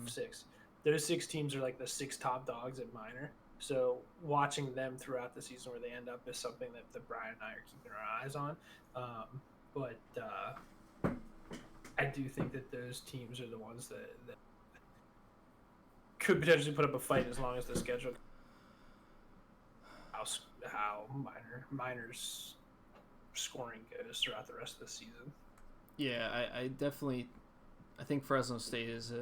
6. Those 6 teams are like the 6 top dogs at minor. So watching them throughout the season where they end up is something that Brian and I are keeping our eyes on. But I do think that those teams are the ones that could potentially put up a fight as long as the schedule, how minors scoring goes throughout the rest of the season. Yeah, I think Fresno State is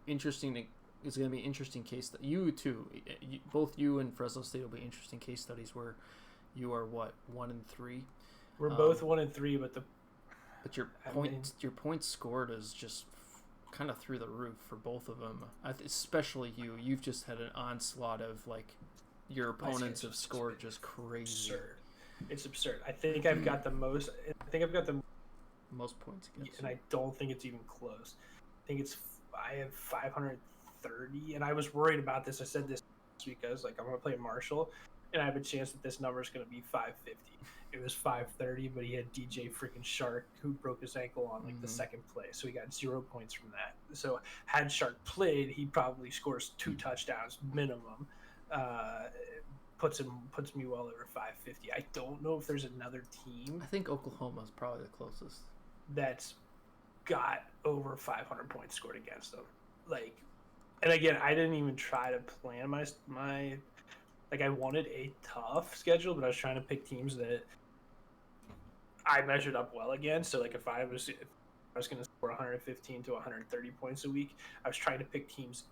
interesting. It's going to be an interesting case. You too, both you and Fresno State will be interesting case studies where you are 1 and 3. We're both 1 and 3, but your points scored is just kind of through the roof for both of them. Especially you. You've just had an onslaught of like your opponents have scored just crazy. Absurd. It's absurd. I think I've got the most. I think I've got the most points against. And I don't think it's even close. I have 530, and I was worried about this. I said this because I'm going to play Marshall, and I have a chance that this number is going to be 550. It was 530, but he had DJ freaking Shark, who broke his ankle on the second play, so he got 0 points from that. So had Shark played, he probably scores 2 touchdowns minimum. Puts me well over 550. I don't know if there's another team. I think Oklahoma is probably the closest. That's got over 500 points scored against them. And again, I didn't even try to plan my Like, I wanted a tough schedule, but I was trying to pick teams that I measured up well against. So, like, if I was going to score 115 to 130 points a week, I was trying to pick teams.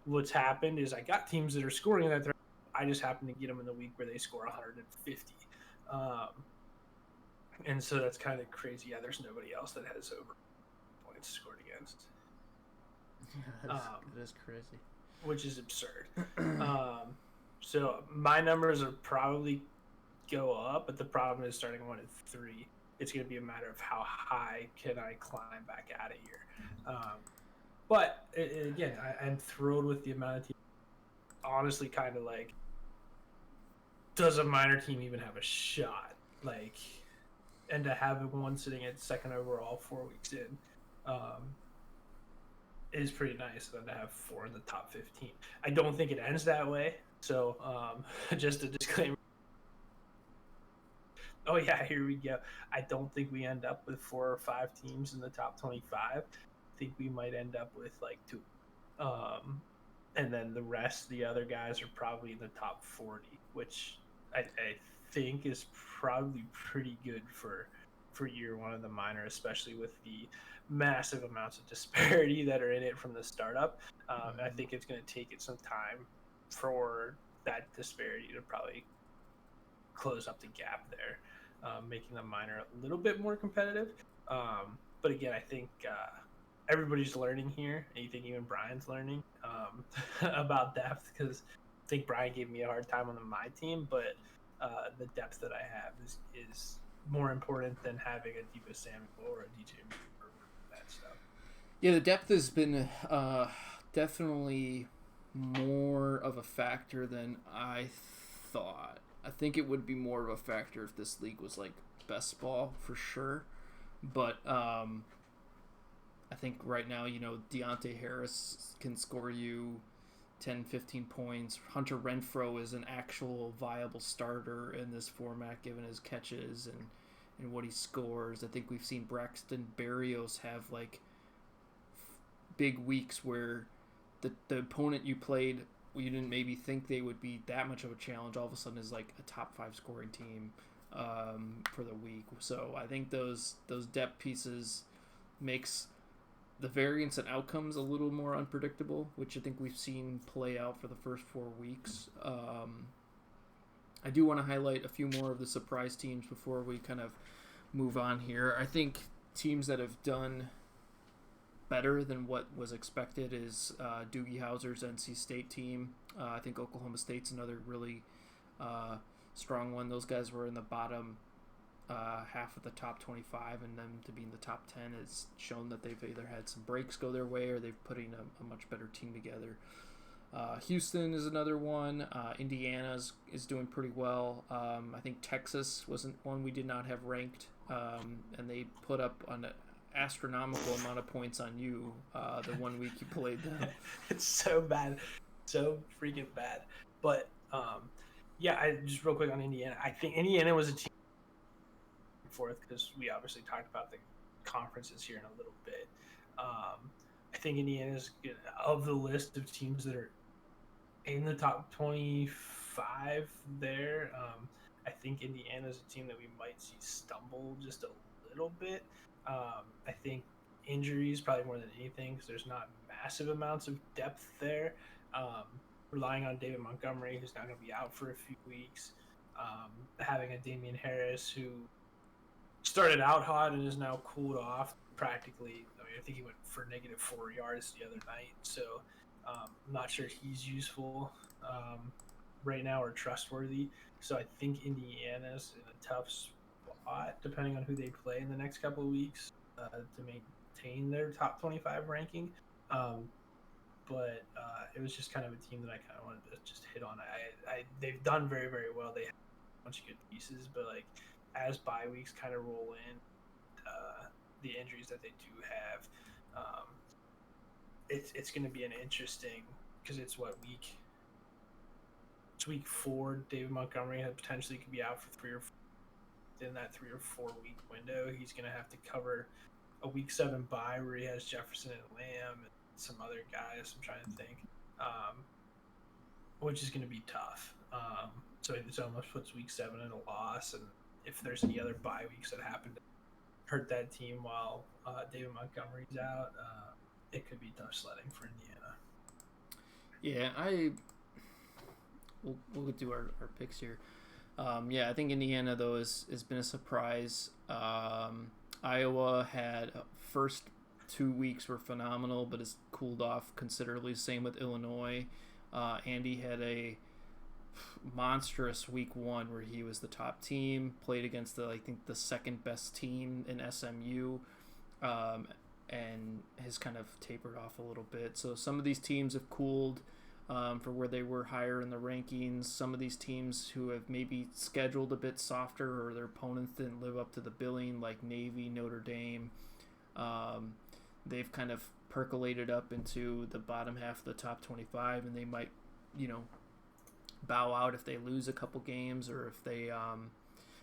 What's happened is I got teams that are scoring that. I just happen to get them in the week where they score 150. And so that's kind of crazy. Yeah, there's nobody else that has over points scored against. Yeah, that is crazy. Which is absurd. So my numbers are probably go up, but the problem is starting 1-3. It's going to be a matter of how high can I climb back out of here. But again, I'm thrilled with the amount of teams. Honestly, kind of like, does a minor team even have a shot? Like, and to have one sitting at second overall 4 weeks in is pretty nice. And to have 4 in the top 15. I don't think it ends that way. So just a disclaimer. Oh yeah, here we go. I don't think we end up with 4 or 5 teams in the top 25. I think we might end up with like 2. And then the rest, the other guys are probably in the top 40, which I think is probably pretty good for year one of the minor, especially with the massive amounts of disparity that are in it from the startup. I think it's going to take it some time for that disparity to probably close up the gap there, making the minor a little bit more competitive. But again, I think everybody's learning here, and you think even Brian's learning about depth, because I think Brian gave me a hard time on my team, but the depth that I have is more important than having a Deebo Samuel or a DJ or that stuff. Yeah, the depth has been definitely more of a factor than I thought. I think it would be more of a factor if this league was like best ball for sure. But I think right now, Deontay Harris can score you 10, 15 points. Hunter Renfrow is an actual viable starter in this format given his catches and what he scores. I think we've seen Braxton Berrios have like big weeks where the opponent you played, you didn't maybe think they would be that much of a challenge, all of a sudden is like a top 5 scoring team for the week. So I think those depth pieces makes the variance and outcomes a little more unpredictable, which I think we've seen play out for the first 4 weeks. I do want to highlight a few more of the surprise teams before we kind of move on here. I think teams that have done better than what was expected is Doogie Howser's NC State team. I think Oklahoma State's another really strong one. Those guys were in the bottom half of the top 25, and them to be in the top 10 has shown that they've either had some breaks go their way or they've putting a much better team together. Houston is another one. Indiana is doing pretty well. I think Texas wasn't one we did not have ranked, and they put up an astronomical amount of points on you the 1 week you played them. It's so bad, so freaking bad. But yeah, I just real quick on Indiana. I think Indiana was a team forth because we obviously talked about the conferences here in a little bit. I think Indiana's of the list of teams that are in the top 25 there. I think Indiana's a team that we might see stumble just a little bit. I think injuries probably more than anything because there's not massive amounts of depth there. Relying on David Montgomery, who's not going to be out for a few weeks. Having a Damian Harris who started out hot and is now cooled off practically. I mean, I think he went for -4 yards the other night. So I'm not sure he's useful right now or trustworthy. So I think Indiana's in a tough spot, depending on who they play in the next couple of weeks, to maintain their top 25 ranking. But it was just kind of a team that I kind of wanted to just hit on. They've done very, very well. They have a bunch of good pieces, but like as bye weeks kind of roll in, the injuries that they do have, it's going to be an interesting, because it's week 4. David Montgomery potentially could be out for 3 or 4. In that 3 or 4 week window, he's going to have to cover a week 7 bye where he has Jefferson and Lamb and some other guys. I'm trying to think. which is going to be tough. So it almost puts week 7 in a loss, and if there's any other bye weeks that happen to hurt that team while David Montgomery's out, it could be tough sledding for Indiana. Yeah, we'll do our picks here. I think Indiana though has been a surprise. Iowa had first 2 weeks were phenomenal, but it's cooled off considerably. Same with Illinois. Andy had a monstrous week 1 where he was the top team, played against I think the second best team in SMU, and has kind of tapered off a little bit. So some of these teams have cooled for where they were higher in the rankings. Some of these teams who have maybe scheduled a bit softer or their opponents didn't live up to the billing, like Navy, Notre Dame, they've kind of percolated up into the bottom half of the top 25, and they might, bow out if they lose a couple games, or if they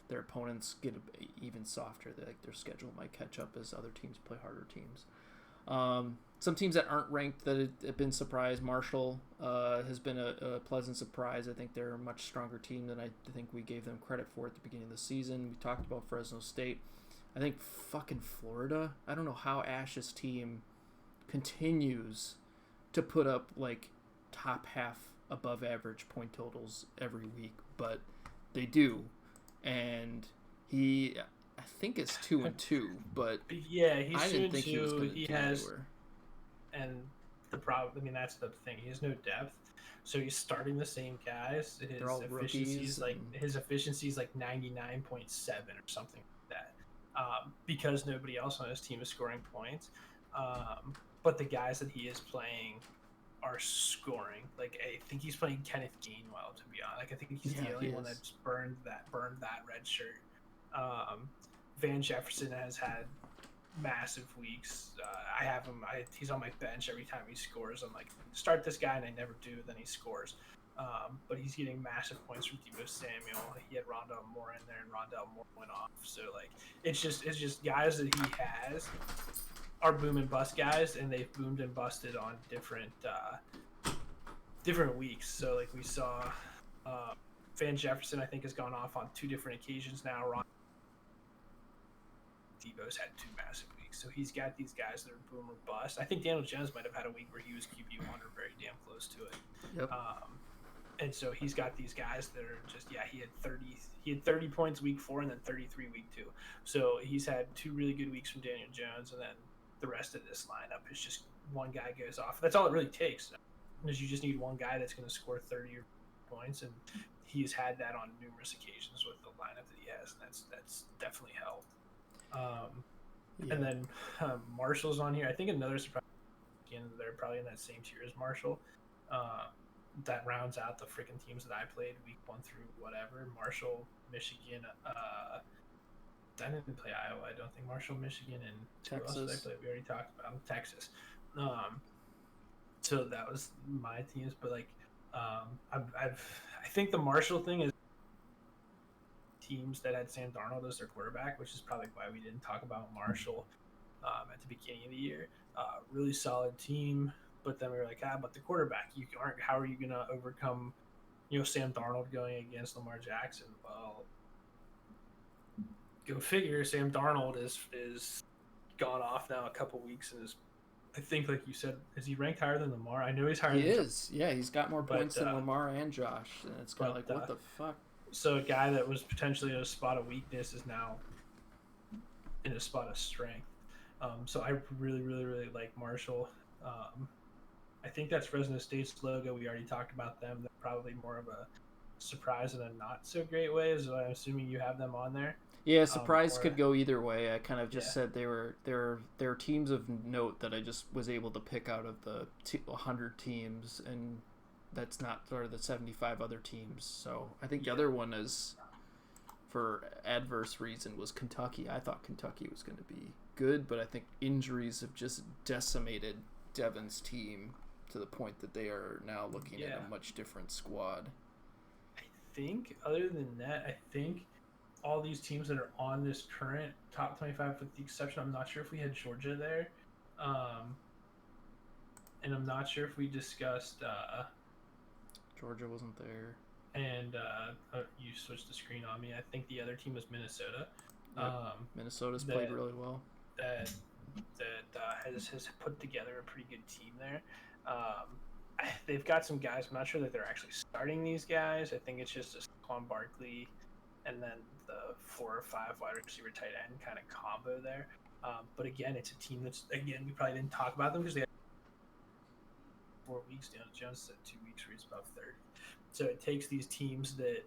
their opponents get even softer. Like their schedule might catch up as other teams play harder teams. Some teams that aren't ranked that have been surprised. Marshall has been a pleasant surprise. I think they're a much stronger team than I think we gave them credit for at the beginning of the season. We talked about Fresno State. I think fucking Florida. I don't know how Ash's team continues to put up like top half above average point totals every week, but they do. And he, I think, is 2-2, but yeah, he's I didn't think he was 2-2. going to He do has, anywhere. and the problem. I mean, that's the thing. He has no depth, so he's starting the same guys. They're all rookies. His efficiency is like 99.7 or something like that, because nobody else on his team is scoring points. But the guys that he is playing are scoring. Like I think he's playing Kenneth Gainwell, to be honest. Like I think he's the only one that's burned that red shirt. Van Jefferson has had massive weeks. I have him. He's on my bench every time he scores. I'm like, start this guy, and I never do. Then he scores. But he's getting massive points from Deebo Samuel. He had Rondell Moore in there, and Rondell Moore went off. So like, it's just guys that he has are boom and bust guys, and they've boomed and busted on different weeks. So like we saw, Van Jefferson I think has gone off on 2 different occasions now. Deebo's had 2 massive weeks, so he's got these guys that are boom or bust. I think Daniel Jones might have had a week where he was QB1 or very damn close to it. Yep. And so he's got these guys that are just he had 30 points week 4 and then 33 week 2. So he's had 2 really good weeks from Daniel Jones, and then the rest of this lineup is just one guy goes off. That's all it really takes, is you just need one guy that's going to score 30 points, and he's had that on numerous occasions with the lineup that he has, and that's definitely helped. And then Marshall's on here. I think another surprise, again, they're probably in that same tier as Marshall. That rounds out the freaking teams that I played week 1 through whatever. Marshall, Michigan. I didn't play Iowa. I don't think. Marshall, Michigan, and Texas. We already talked about Texas. So that was my teams, but like, I think the Marshall thing is teams that had Sam Darnold as their quarterback, which is probably why we didn't talk about Marshall at the beginning of the year. Really solid team, but then we were like, but the quarterback, how are you going to overcome, Sam Darnold going against Lamar Jackson? Well, go figure. Sam Darnold is gone off now a couple weeks and is, I think, like you said, is he ranked higher than Lamar? I know he's higher. He is. Yeah, he's got more points than Lamar and Josh, and it's kind of like, what the fuck? So a guy that was potentially in a spot of weakness is now in a spot of strength. So I really, really, really like Marshall. I think that's Fresno State's logo. We already talked about them. They're probably more of a surprise in a not so great way. So I'm assuming you have them on there. Yeah, surprise could go either way. I kind of just said they were teams of note that I just was able to pick out of the 100 teams, and that's not sort of the 75 other teams. So I think the other one is, for adverse reason, was Kentucky. I thought Kentucky was going to be good, but I think injuries have just decimated Devin's team to the point that they are now looking at a much different squad. I think, other than that, I think all these teams that are on this current top 25, with the exception, I'm not sure if we had Georgia there. And I'm not sure if we discussed Georgia wasn't there. And you switched the screen on me. I think the other team was Minnesota. Yep. Minnesota's played really well. That has put together a pretty good team there. They've got some guys. I'm not sure that they're actually starting these guys. I think it's just a Saquon Barkley and then the 4 or 5 wide receiver tight end kind of combo there. But again, it's a team that's, again, we probably didn't talk about them because they had 4 weeks. Daniel Jones said 2 weeks where he's above 30. So it takes these teams that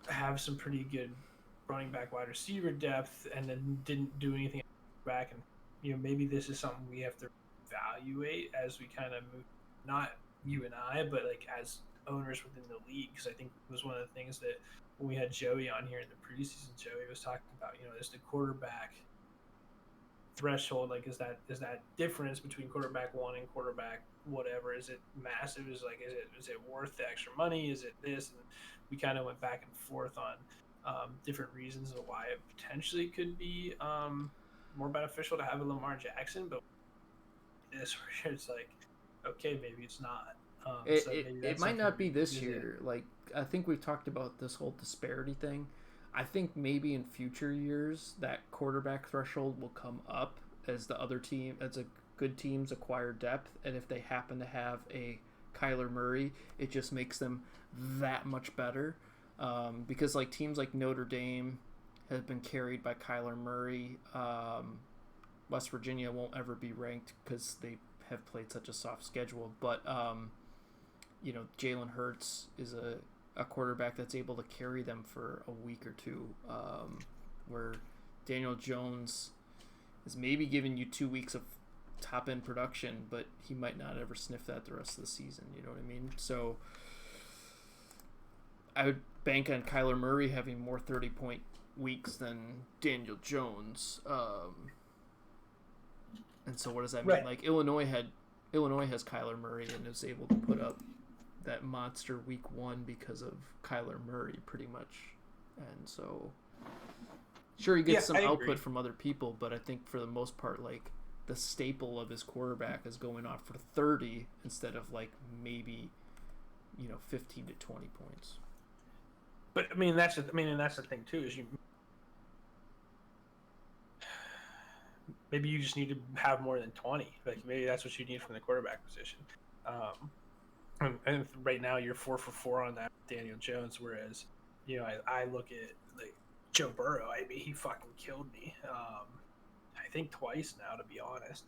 have some pretty good running back wide receiver depth and then didn't do anything back. And, you know, maybe this is something we have to evaluate as we kind of move, not you and I, but like as owners within the league. Because I think it was one of the things that when we had Joey on here in the preseason, Joey was talking about, you know, is the quarterback threshold, like is that difference between quarterback 1 and quarterback whatever, is it massive? Is it worth the extra money? Is it this? And we kind of went back and forth on different reasons of why it potentially could be more beneficial to have a Lamar Jackson, but this where it's like, okay, maybe it's not. It might not be this year. Like, I think we've talked about this whole disparity thing. I think maybe in future years that quarterback threshold will come up as the other team, as a good teams acquire depth, and if they happen to have a Kyler Murray, it just makes them that much better. Because like teams like Notre Dame have been carried by Kyler Murray. West Virginia won't ever be ranked because they have played such a soft schedule. But you know, Jalen Hurts is a quarterback that's able to carry them for a week or two, where Daniel Jones is maybe giving you 2 weeks of top-end production, but he might not ever sniff that the rest of the season, you know what I mean? So I would bank on Kyler Murray having more 30-point weeks than Daniel Jones. And so what does that mean? Right. Like Illinois has Kyler Murray and is able to put up that monster week 1 because of Kyler Murray pretty much. And so sure he gets some output from other people, but I think for the most part, like, the staple of his quarterback is going off for 30 instead of like maybe, you know, 15 to 20 points. But and that's the thing too, is maybe you just need to have more than 20. Like maybe that's what you need from the quarterback position. And right now you're 4 for 4 on that Daniel Jones, whereas, you know, I look at like Joe Burrow. I mean, he fucking killed me. I think twice now, to be honest.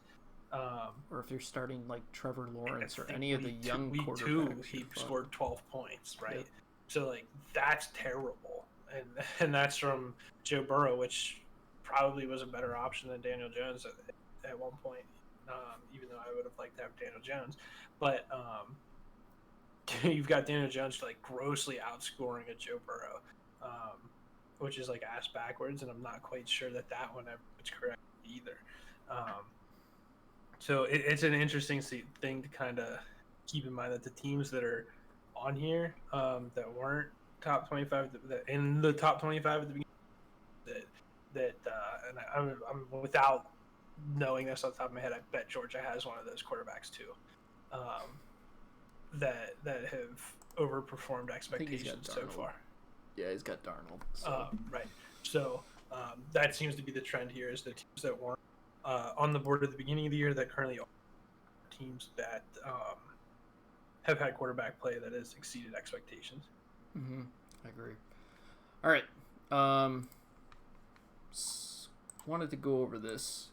Or if you're starting like Trevor Lawrence or any of the young week quarterbacks, 2, he scored 12 points, right? Yep. So like that's terrible, and that's from Joe Burrow, which probably was a better option than Daniel Jones at one point. Even though I would have liked to have Daniel Jones, but you've got Daniel Jones like grossly outscoring a Joe Burrow, which is like ass backwards, and I'm not quite sure that one ever was correct either. So it's an interesting thing to kind of keep in mind, that the teams that are on here that weren't top 25, that in the top 25 at the beginning, and I'm without knowing this off the top of my head, I bet Georgia has one of those quarterbacks too, that have overperformed expectations so far. Yeah, he's got Darnold. So. Right. So that seems to be the trend here, is the teams that weren't on the board at the beginning of the year that currently are teams that have had quarterback play that has exceeded expectations. Mm-hmm. I agree. All right. Wanted to go over this.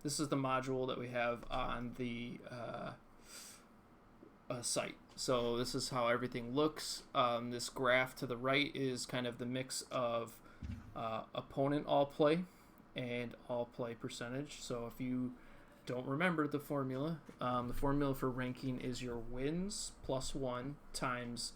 This is the module that we have on the site. So this is how everything looks. This graph to the right is kind of the mix of opponent all play and all play percentage. So if you don't remember the formula for ranking is your wins plus 1 times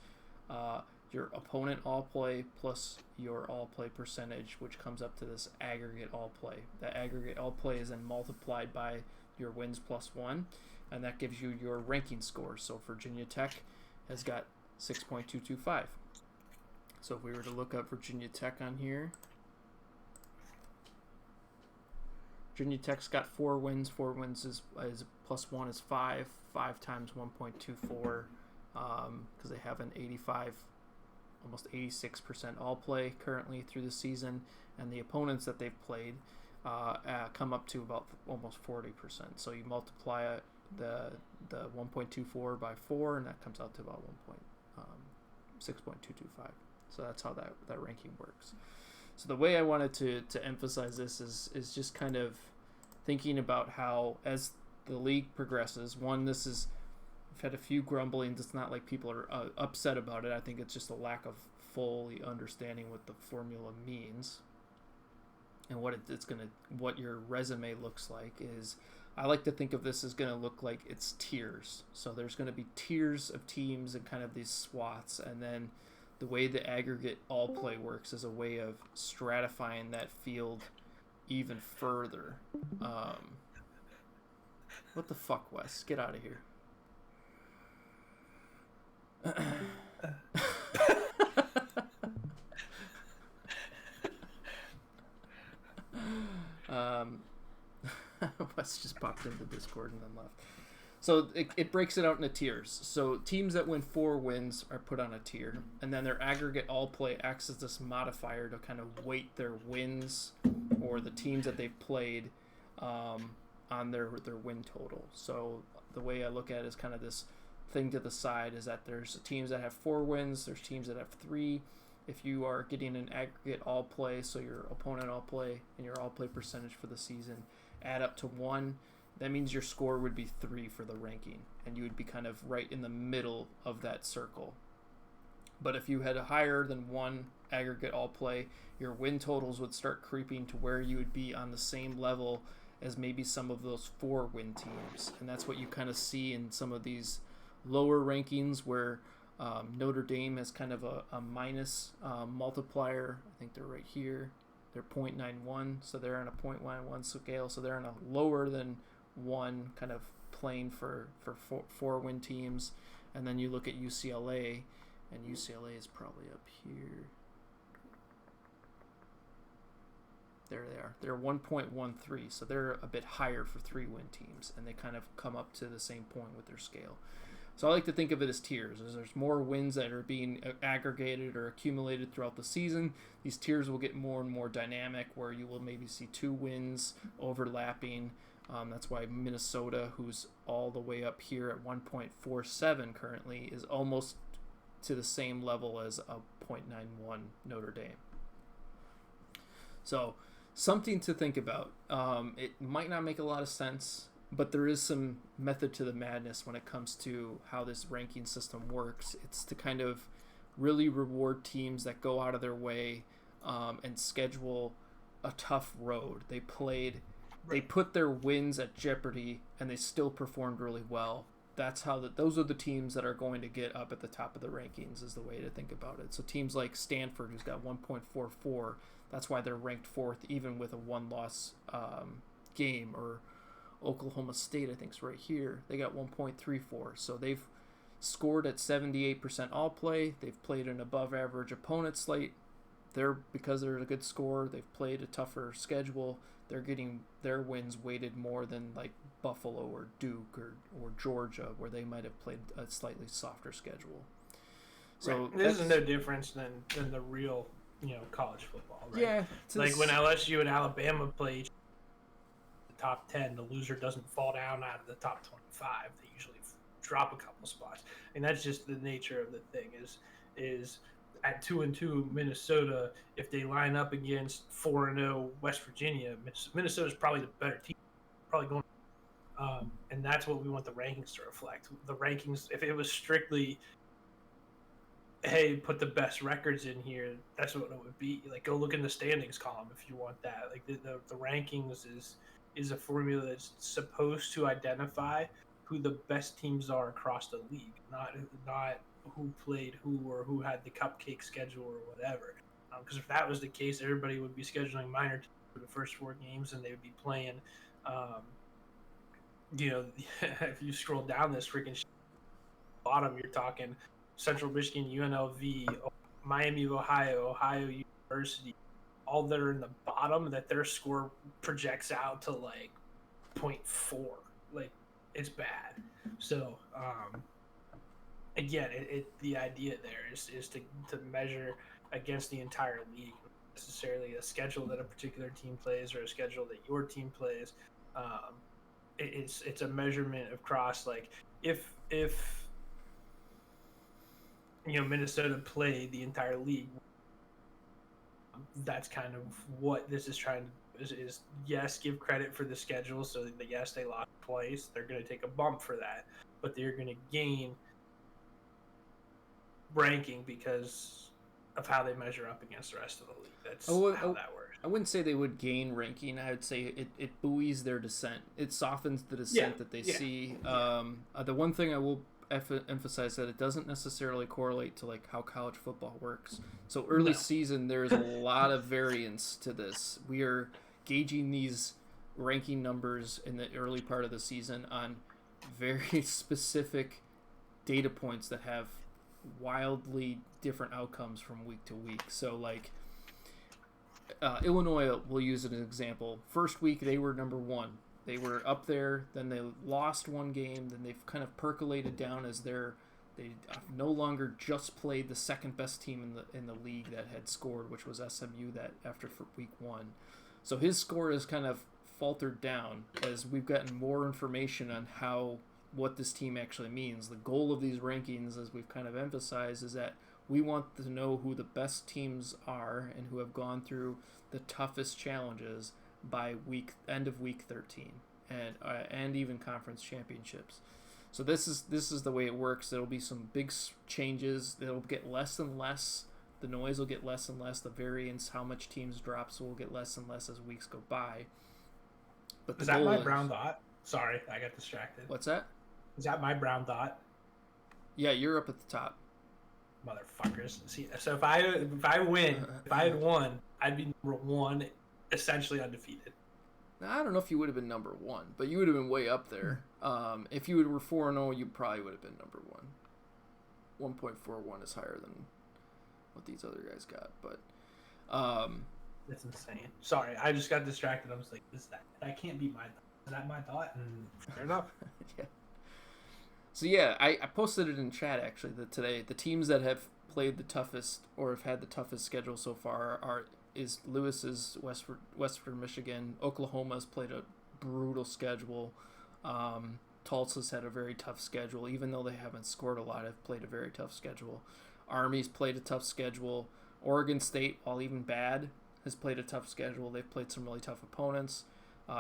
your opponent all play plus your all play percentage, which comes up to this aggregate all play. That aggregate all play is then multiplied by your wins plus 1, and that gives you your ranking score. So Virginia Tech has got 6.225. So if we were to look up Virginia Tech on here, Virginia Tech's got 4 wins. 4 wins is plus 1 is 5. 5 times 1.24 because they have an 85, almost 86% all play currently through the season, and the opponents that they've played come up to about almost 40%. So you multiply the 1.24 by 4, and that comes out to about 6.225. So that's how that ranking works. So the way I wanted to emphasize this is just kind of thinking about how, as the league progresses, we've had a few grumblings. It's not like people are upset about it. I think it's just a lack of fully understanding what the formula means and what your resume looks like. Is I like to think of this as going to look like it's tiers. So there's going to be tiers of teams and kind of these swaths, and then the way the aggregate all play works is a way of stratifying that field even further. What the fuck, Wes? Get out of here. Wes just popped into Discord and then left. So it breaks it out into tiers. So teams that win 4 wins are put on a tier, and then their aggregate all play acts as this modifier to kind of weight their wins or the teams that they've played on their win total. So the way I look at it is kind of this thing to the side is that there's teams that have 4 wins, there's teams that have 3. If you are getting an aggregate all play, so your opponent all play and your all play percentage for the season add up to 1, that means your score would be 3 for the ranking, and you would be kind of right in the middle of that circle. But if you had a higher than 1 aggregate all play, your win totals would start creeping to where you would be on the same level as maybe some of those 4 win teams. And that's what you kind of see in some of these lower rankings where Notre Dame has kind of a minus multiplier. I think they're right here. They're 0.91, so they're on a 0.11 scale, so they're on a lower than 1 kind of plane for 4 win teams. And then you look at UCLA, and UCLA is probably up here. There they are. They're 1.13, so they're a bit higher for 3 win teams, and they kind of come up to the same point with their scale. So I like to think of it as tiers. As there's more wins that are being aggregated or accumulated throughout the season, these tiers will get more and more dynamic, where you will maybe see 2 wins overlapping. That's why Minnesota, who's all the way up here at 1.47 currently, is almost to the same level as a 0.91 Notre Dame. So something to think about. It might not make a lot of sense, but there is some method to the madness when it comes to how this ranking system works. It's to kind of really reward teams that go out of their way and schedule a tough road. They put their wins at jeopardy, and they still performed really well. That's how those are the teams that are going to get up at the top of the rankings, is the way to think about it. So teams like Stanford, who's got 1.44, that's why they're ranked 4th even with a 1-loss game. Or Oklahoma State, I think, is right here. They got 1.34. So they've scored at 78% all play. They've played an above average opponent slate. Because they're a good scorer, they've played a tougher schedule. They're getting their wins weighted more than like Buffalo or Duke or Georgia, where they might have played a slightly softer schedule. So right. This is no difference than the real, college football, right? Yeah. Like when LSU and Alabama play the top 10, the loser doesn't fall down out of the top 25. They usually drop a couple spots. And that's just the nature of the thing is at 2-2 Minnesota, if they line up against 4-0 West Virginia, Minnesota's probably the better team. Probably going, and that's what we want the rankings to reflect. The rankings, if it was strictly, hey, put the best records in here, that's what it would be. Like, go look in the standings column if you want that. Like the rankings is a formula that's supposed to identify who the best teams are across the league, not who played who or who had the cupcake schedule or whatever. Because if that was the case, everybody would be scheduling minor teams for the first 4 games, and they would be playing. If you scroll down this freaking bottom, you're talking Central Michigan, UNLV, Miami of Ohio University, all that are in the bottom, that their score projects out to like 0.4. Like, it's bad. So again, the idea there is to measure against the entire league, not necessarily a schedule that a particular team plays or a schedule that your team plays. It's a measurement across, like, if Minnesota played the entire league, that's kind of what this is trying to do, is yes, give credit for the schedule, so that yes, they lost twice, they're going to take a bump for that, but they're going to gain ranking because of how they measure up against the rest of the league. That's how that works. I wouldn't say they would gain ranking. I would say it buoys their descent. It softens the descent that they see. The one thing I will emphasize that it doesn't necessarily correlate to like how college football works. So early season, there's a lot of variance to this. We are gauging these ranking numbers in the early part of the season on very specific data points that have wildly different outcomes from week to week. So like Illinois, we'll use it as an example. First week they were number 1. They were up there, then they lost one game, then they've kind of percolated down as they no longer just played the second best team in the league that had scored, which was SMU that after week 1. So his score has kind of faltered down as we've gotten more information on what this team actually means. The goal of these rankings, as we've kind of emphasized, is that we want to know who the best teams are and who have gone through the toughest challenges by end of week 13 and even conference championships. So this is the way it works. There'll be some big changes. They'll get less and less. The noise will get less and less. The variance, how much teams drops, will get less and less as weeks go by. But is that my brown dot? Sorry, I got distracted. What's that? Is that my brown dot? Yeah, you're up at the top. Motherfuckers. See, so if I had won, I'd be number 1, essentially undefeated. Now, I don't know if you would have been number 1, but you would have been way up there. If you were 4-0, you probably would have been number 1. 1.41 is higher than what these other guys got, but that's insane. Sorry, I just got distracted. I was like, that can't be my thought. Is that my thought? And fair enough. Yeah. So yeah, I posted it in chat actually that today the teams that have played the toughest or have had the toughest schedule so far is Lewis's Western Michigan. Oklahoma's played a brutal schedule. Tulsa's had a very tough schedule, even though they haven't scored a lot. Have played a very tough schedule. Army's played a tough schedule. Oregon State, while even bad, has played a tough schedule. They've played some really tough opponents.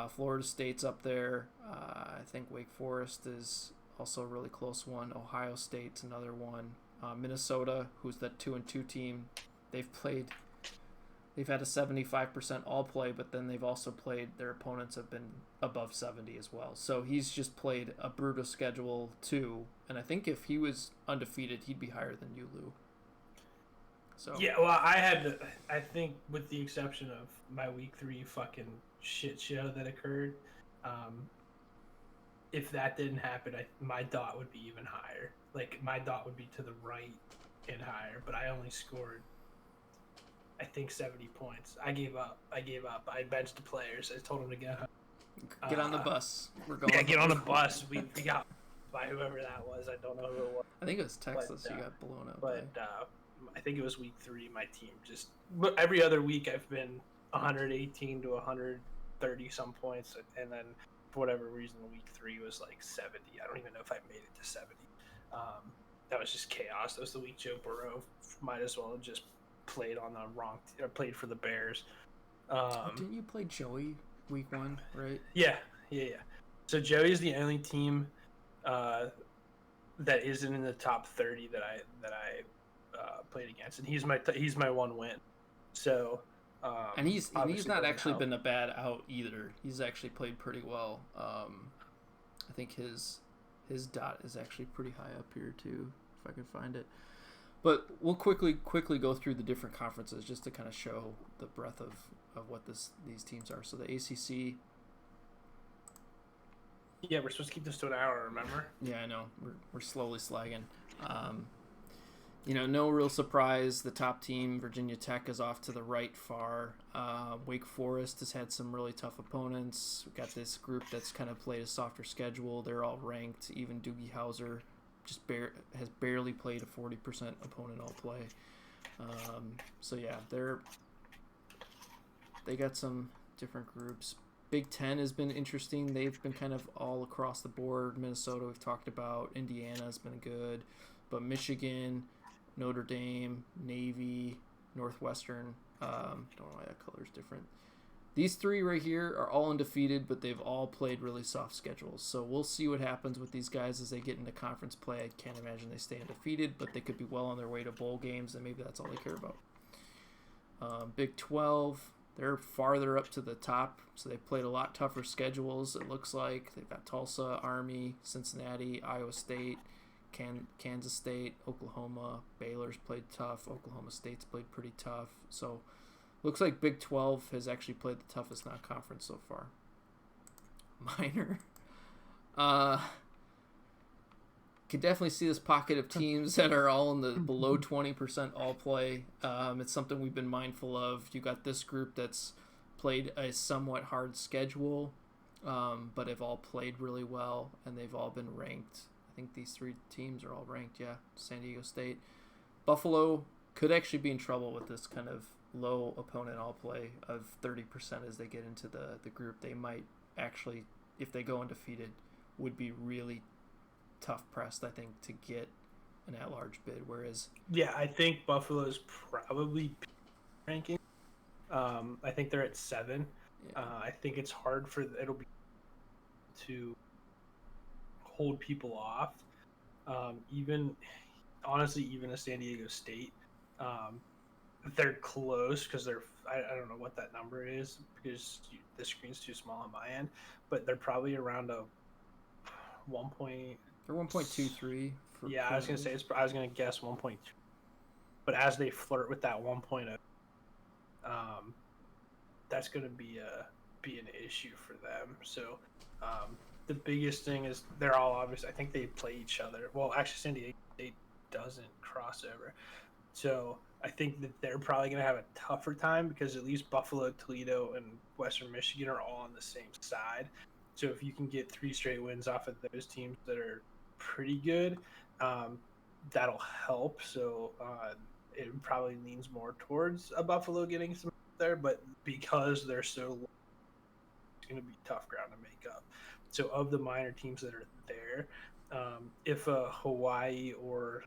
Florida State's up there. I think Wake Forest is also a really close one. Ohio State's another one. Minnesota, who's that 2-2 team, they've had a 75% all play, but then they've also played, their opponents have been above 70 as well. So he's just played a brutal schedule too. And I think if he was undefeated, he'd be higher than you, Lou. So yeah, well, I think with the exception of my week 3 fucking shit show that occurred, if that didn't happen, my dot would be even higher. Like, my dot would be to the right and higher, but I only scored, I think, 70 points. I gave up. I benched the players. I told them to get on the bus. We're going. Yeah, get on the bus. We got by whoever that was. I don't know who it was. I think it was Texas. You got blown up. But I think it was week 3. My team just every other week I've been 118 to 130 some points, and then for whatever reason week 3 was like 70. I don't even know if I made it to 70. That was just chaos. That was the week Joe Burrow might as well have just played on the wrong or played for the Bears. Didn't you play Joey week 1, right? Yeah. So Joey's the only team that isn't in the top 30 that I played against, and he's my one win. So and he's not actually been a bad out either. He's actually played pretty well. I think his dot is actually pretty high up here too, if I can find it. But we'll quickly go through the different conferences just to kind of show the breadth of what these teams are. So the ACC. Yeah, we're supposed to keep this to an hour, remember? Yeah, I know. We're slowly slagging. No real surprise. The top team, Virginia Tech, is off to the right far. Wake Forest has had some really tough opponents. We've got this group that's kind of played a softer schedule. They're all ranked. Even Doogie Howser has barely played a 40% opponent all play. So yeah, they got some different groups. Big Ten has been interesting. They've been kind of all across the board. Minnesota we've talked about. Indiana's been good, but Michigan, Notre Dame, Navy, Northwestern. Don't know why that color's different. These three right here are all undefeated, but they've all played really soft schedules. So we'll see what happens with these guys as they get into conference play. I can't imagine they stay undefeated, but they could be well on their way to bowl games, and maybe that's all they care about. Big 12, they're farther up to the top, so they played a lot tougher schedules, it looks like. They've got Tulsa, Army, Cincinnati, Iowa State, Kansas State, Oklahoma. Baylor's played tough. Oklahoma State's played pretty tough. So looks like Big 12 has actually played the toughest non-conference so far. Minor. Could definitely see this pocket of teams that are all in the below 20% all play. It's something we've been mindful of. You got this group that's played a somewhat hard schedule, but have all played really well, and they've all been ranked. I think these three teams are all ranked, yeah. San Diego State. Buffalo could actually be in trouble with this kind of low opponent all play of 30% as they get into the group. They might actually, if they go undefeated, would be really tough pressed, I think, to get an at-large bid. Whereas, yeah, I think Buffalo's probably ranking. I think they're at 7. yeah. I think it's hard for it'll be to hold people off. Even honestly, even a San Diego State. They're close because I don't know what that number is because the screen's too small on my end, but they're probably around a 1 point. They're 1.23. Yeah, I was gonna say I was gonna guess 1.2, but as they flirt with that 1.0, that's gonna be an issue for them. So the biggest thing is they're all obvious. I think they play each other. Well, actually, San Diego State doesn't cross over. So I think that they're probably going to have a tougher time because at least Buffalo, Toledo, and Western Michigan are all on the same side. So if you can get 3 straight wins off of those teams that are pretty good, that'll help. So it probably leans more towards a Buffalo getting some there, but because they're so low, it's going to be tough ground to make up. So of the minor teams that are there, if a Hawaii or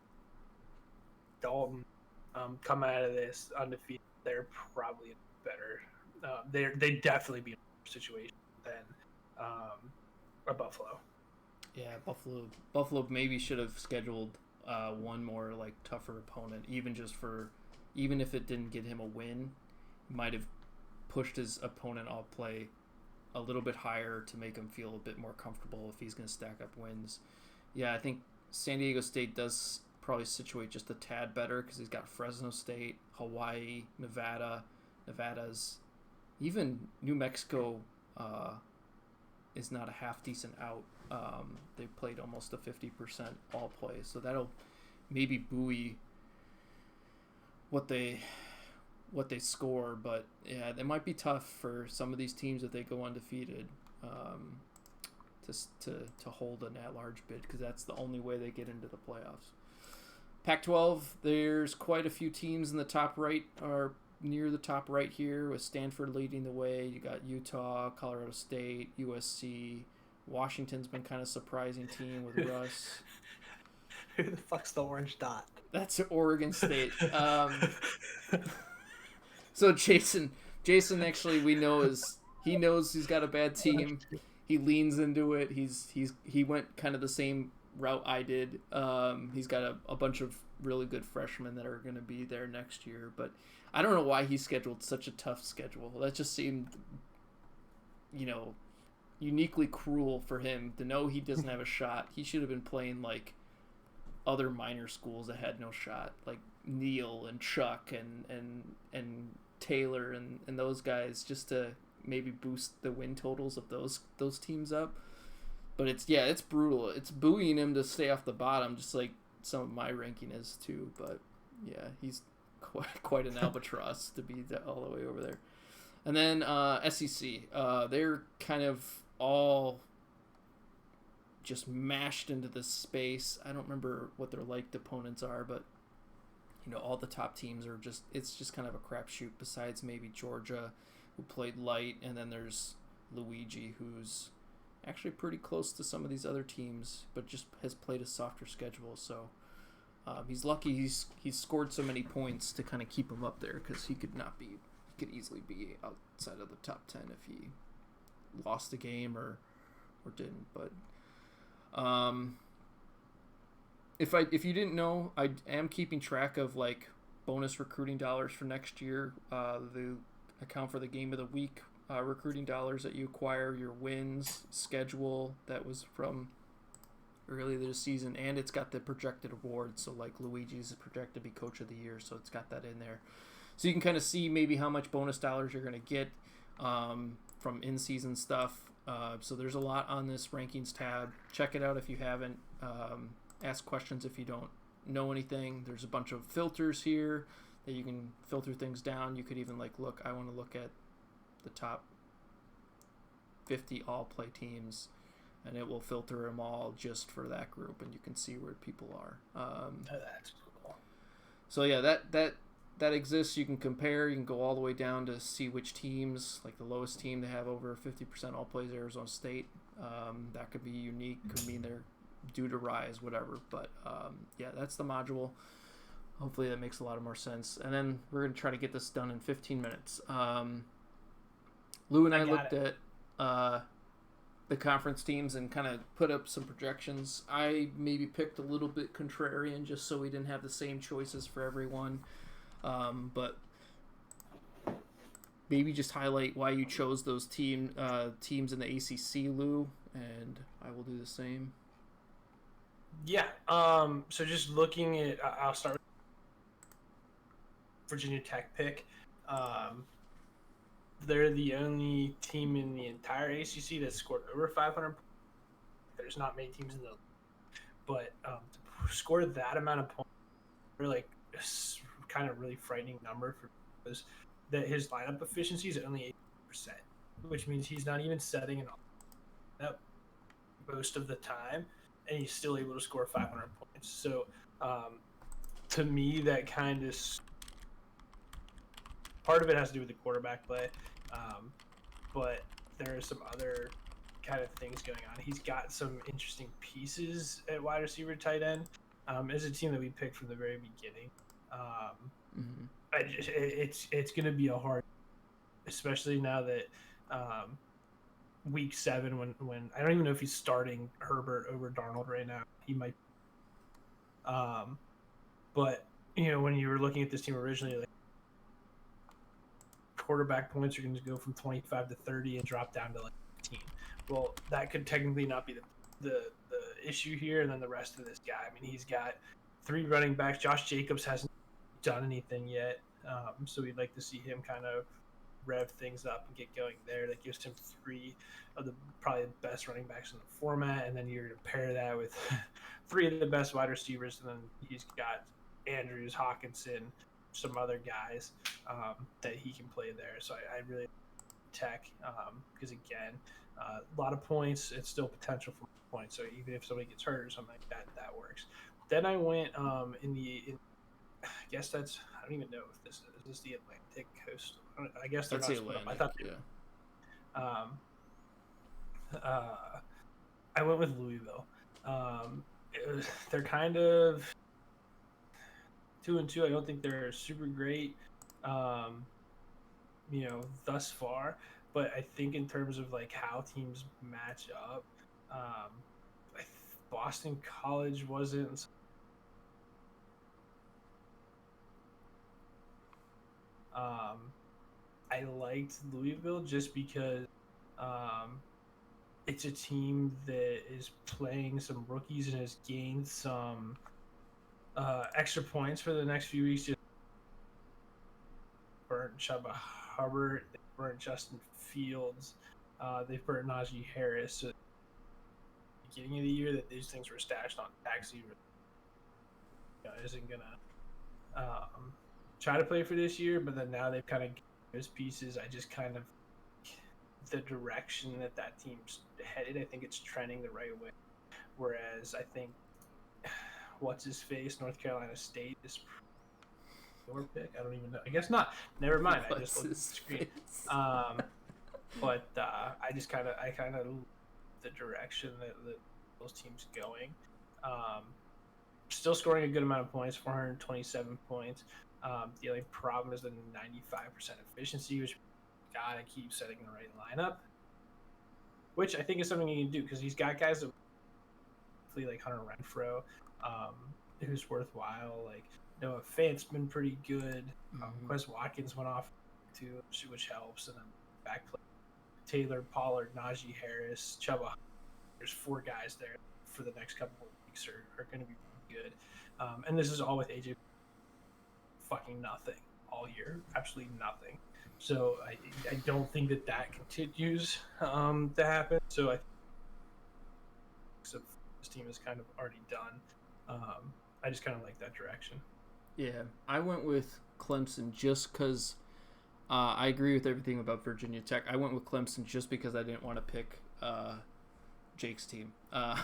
Dalton come out of this undefeated, they're probably better. They'd definitely be in a better situation than a Buffalo. Yeah, Buffalo maybe should have scheduled one more like tougher opponent, even if it didn't get him a win, might have pushed his opponent all play a little bit higher to make him feel a bit more comfortable if he's going to stack up wins. Yeah, I think San Diego State does probably situate just a tad better because he's got Fresno State, Hawaii, Nevada's, even New Mexico is not a half decent out. They played almost a 50% all play, so that'll maybe buoy what they score. But yeah, it might be tough for some of these teams if they go undefeated to hold an at-large bid because that's the only way they get into the playoffs. Pac-12, there's quite a few teams in the top right or near the top right here with Stanford leading the way. You got Utah, Colorado State, USC. Washington's been kind of surprising team with Russ. Who the fuck's the orange dot? That's Oregon State. So Jason actually we know he knows he's got a bad team. He leans into it. He went kind of the same route I did. He's got a bunch of really good freshmen that are going to be there next year, but I don't know why he scheduled such a tough schedule. That just seemed, uniquely cruel for him to know he doesn't have a shot. He should have been playing like other minor schools that had no shot, like Neal and Chuck and Taylor and those guys, just to maybe boost the win totals of those teams up. But it's brutal. It's buoying him to stay off the bottom, just like some of my ranking is too. But yeah, he's quite an albatross to be all the way over there. And then SEC, they're kind of all just mashed into this space. I don't remember what their liked opponents are, but all the top teams are it's just kind of a crapshoot. Besides maybe Georgia, who played light, and then there's Luigi, who's actually pretty close to some of these other teams, but just has played a softer schedule. So he's lucky he's scored so many points to kind of keep him up there, because he could easily be outside of the top 10 if he lost the game or didn't. But if you didn't know, I am keeping track of like bonus recruiting dollars for next year. The account for the game of the week recruiting dollars that you acquire, your wins schedule that was from earlier this season, and it's got the projected awards. So like Luigi's projected to be coach of the year, so it's got that in there. So you can kind of see maybe how much bonus dollars you're going to get from in-season stuff. So there's a lot on this rankings tab. Check it out if you haven't. Ask questions if you don't know anything. There's a bunch of filters here that you can filter things down. You could even I want to look at the top 50 all-play teams, and it will filter them all just for that group, and you can see where people are. That's cool. So yeah, that exists. You can compare. You can go all the way down to see which teams, like the lowest team to have over 50% all plays, Arizona State. That could be unique. Could mean they're due to rise, whatever. But yeah, that's the module. Hopefully that makes a lot more sense. And then we're going to try to get this done in 15 minutes. Lou and I looked at the conference teams and kind of put up some projections. I maybe picked a little bit contrarian just so we didn't have the same choices for everyone. But maybe just highlight why you chose those teams in the ACC, Lou, and I will do the same. Yeah. So just looking at, I'll start with Virginia Tech pick. They're the only team in the entire ACC that scored over 500 points. There's not many teams in the league, but to score that amount of points, really kind of really frightening number for was that his lineup efficiency is only 80%, which means he's not even setting an up most of the time, and he's still able to score 500 points. So to me, that kind of part of it has to do with the quarterback play, but there are some other kind of things going on. He's got some interesting pieces at wide receiver, tight end. As a team that we picked from the very beginning. It's going to be a hard, especially now that week 7 when I don't even know if he's starting Herbert over Darnold right now. He might. But when you were looking at this team originally, like, quarterback points are going to go from 25 to 30 and drop down to like 15. Well, that could technically not be the issue here. And then the rest of this guy, I mean, he's got 3 running backs. Josh Jacobs hasn't done anything yet, so we'd like to see him kind of rev things up and get going there. That gives him 3 of the probably the best running backs in the format, and then you're to pair that with 3 of the best wide receivers, and then he's got Andrews, Hawkinson, some other guys that he can play there. So I really like Tech because again, a lot of points. It's still potential for points. So even if somebody gets hurt or something like that, that works. Then I went I guess that's, I don't even know if this is the Atlantic coast. I guess they're that's not the Atlantic. I thought Yeah. I went with Louisville. They're kind of 2-2. I don't think they're super great, thus far. But I think in terms of like how teams match up, Boston College wasn't. I liked Louisville just because it's a team that is playing some rookies and has gained some extra points for the next few weeks. Just burnt Chuba Hubbard, they burnt Justin Fields, they've burnt Najee Harris. So at the beginning of the year, that these things were stashed on taxi, isn't gonna try to play for this year, but then now they've kind of those pieces. I just kind of the direction that team's headed. I think it's trending the right way. Whereas I think what's his face, North Carolina State is your pick. I don't even know. I guess not. Never mind. I just looked at the screen. But I kind of the direction that those teams going. Still scoring a good amount of points, 427 points. The only problem is the 95% efficiency, which gotta keep setting the right lineup. Which I think is something he can do because he's got guys that like Hunter Renfrow, who's worthwhile. Like Noah Fant's been pretty good. Quez Watkins went off too, which helps, and then back play Taylor Pollard, Najee Harris, Chuba. There's 4 guys there for the next couple of weeks are going to be good. And this is all with AJ fucking nothing all year, absolutely nothing. So I don't think that continues to happen. So I think this team is kind of already done. I just kind of like that direction. Yeah, I went with Clemson just because I agree with everything about Virginia Tech. I went with Clemson just because I didn't want to pick Jake's team. I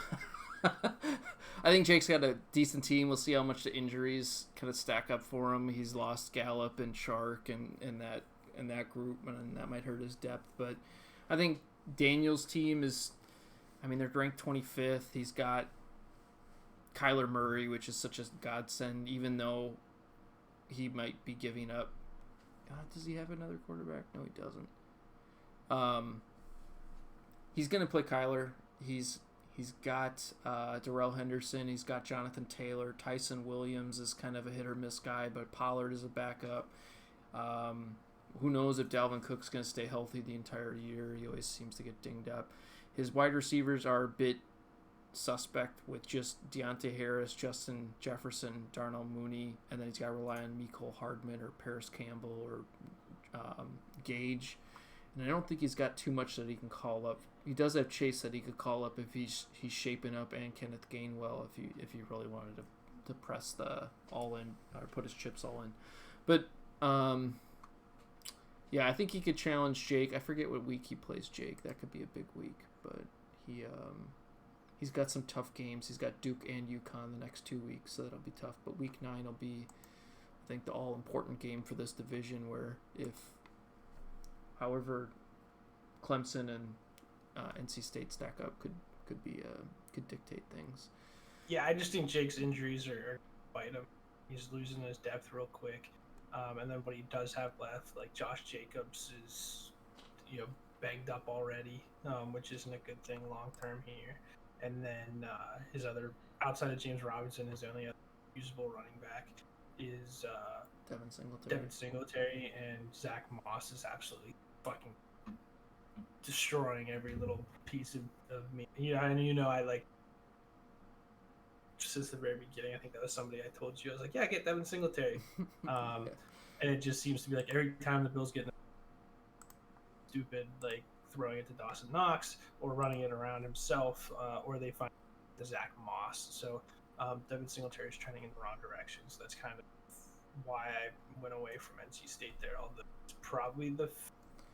think Jake's got a decent team. We'll see how much the injuries kind of stack up for him. He's lost Gallup and Shark and that group, and that might hurt his depth. But I think Daniel's team is, I mean, they're ranked 25th. He's got Kyler Murray, which is such a godsend, even though he might be giving up. Does he have another quarterback? No, he doesn't. He's going to play Kyler. He's got Darrell Henderson. He's got Jonathan Taylor. Tyson Williams is kind of a hit-or-miss guy, but Pollard is a backup. Who knows if Dalvin Cook's going to stay healthy the entire year. He always seems to get dinged up. His wide receivers are a bit suspect with just Deontay Harris, Justin Jefferson, Darnell Mooney, and then he's got to rely on Mecole Hardman or Paris Campbell or Gage. And I don't think he's got too much that he can call up. He does have Chase that he could call up if he's shaping up, and Kenneth Gainwell if he really wanted to press the all in or put his chips all in. But yeah, I think he could challenge Jake. I forget what week he plays Jake. That could be a big week, but he's got some tough games. He's got Duke and UConn the next 2 weeks, so that'll be tough. But week 9 will be, I think, the all-important game for this division, where however Clemson and NC State stack up could dictate things. Yeah, I just think Jake's injuries are bite him. He's losing his depth real quick. And then what he does have left, like Josh Jacobs is, banged up already, which isn't a good thing long term here. And then his other, outside of James Robinson, his only other usable running back is Devin Singletary, and Zach Moss is absolutely fucking destroying every little piece of me. I like, since the very beginning, I think that was somebody I told you. I was like, yeah, get Devin Singletary. And it just seems to be like every time the Bills get stupid, like throwing it to Dawson Knox or running it around himself, or they find the Zach Moss. So Devin Singletary is trending in the wrong direction. So that's kind of why I went away from NC State there. Although it's probably the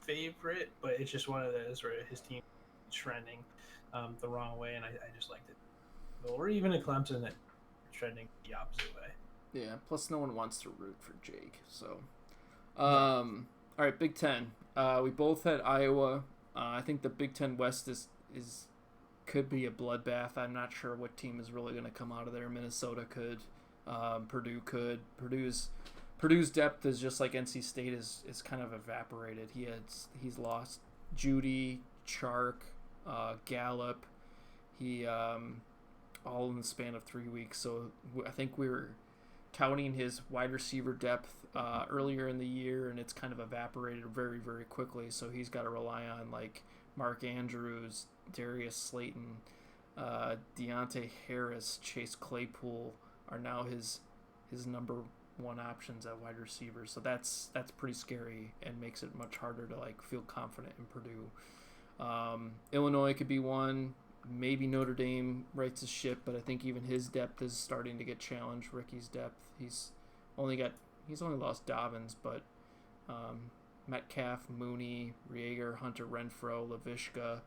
favorite, but it's just one of those where his team is trending the wrong way, and I just liked it. Or even a Clemson that trending the opposite way. Yeah, plus no one wants to root for Jake. So, all right, Big Ten. We both had Iowa. I think the Big Ten West could be a bloodbath. I'm not sure what team is really going to come out of there. Minnesota could. Purdue could. Purdue's depth is just like NC State is kind of evaporated. He's lost Judy, Chark, Gallup. He all in the span of 3 weeks. So I think we were touting his wide receiver depth earlier in the year, and it's kind of evaporated very, very quickly. So he's got to rely on like Mark Andrews, Darius Slayton, Deontay Harris, Chase Claypool are now his number one options at wide receiver. So that's pretty scary and makes it much harder to like feel confident in Purdue. Illinois could be one. Maybe Notre Dame rights his ship, but I think even his depth is starting to get challenged. Ricky's depth. He's only lost Dobbins, but Metcalf, Mooney, Reagor, Hunter Renfrow, Laviska,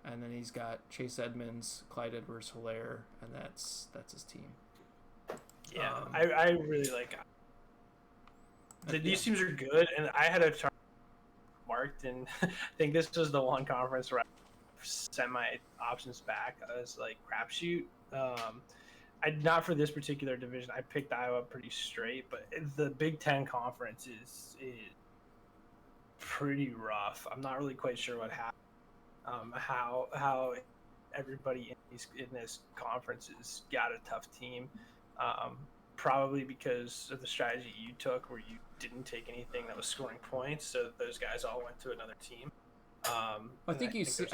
and then he's got Chase Edmonds, Clyde Edwards-Helaire, and that's his team. Yeah, I really like. These teams are good, and I had a chart marked, and I think this was the one conference where I sent my options back as like crapshoot. I not for this particular division. I picked Iowa pretty straight, but the Big Ten conference is pretty rough. I'm not really quite sure what happened. How everybody in this conference has got a tough team. Probably because of the strategy you took, where you didn't take anything that was scoring points, so those guys all went to another team. I think you see.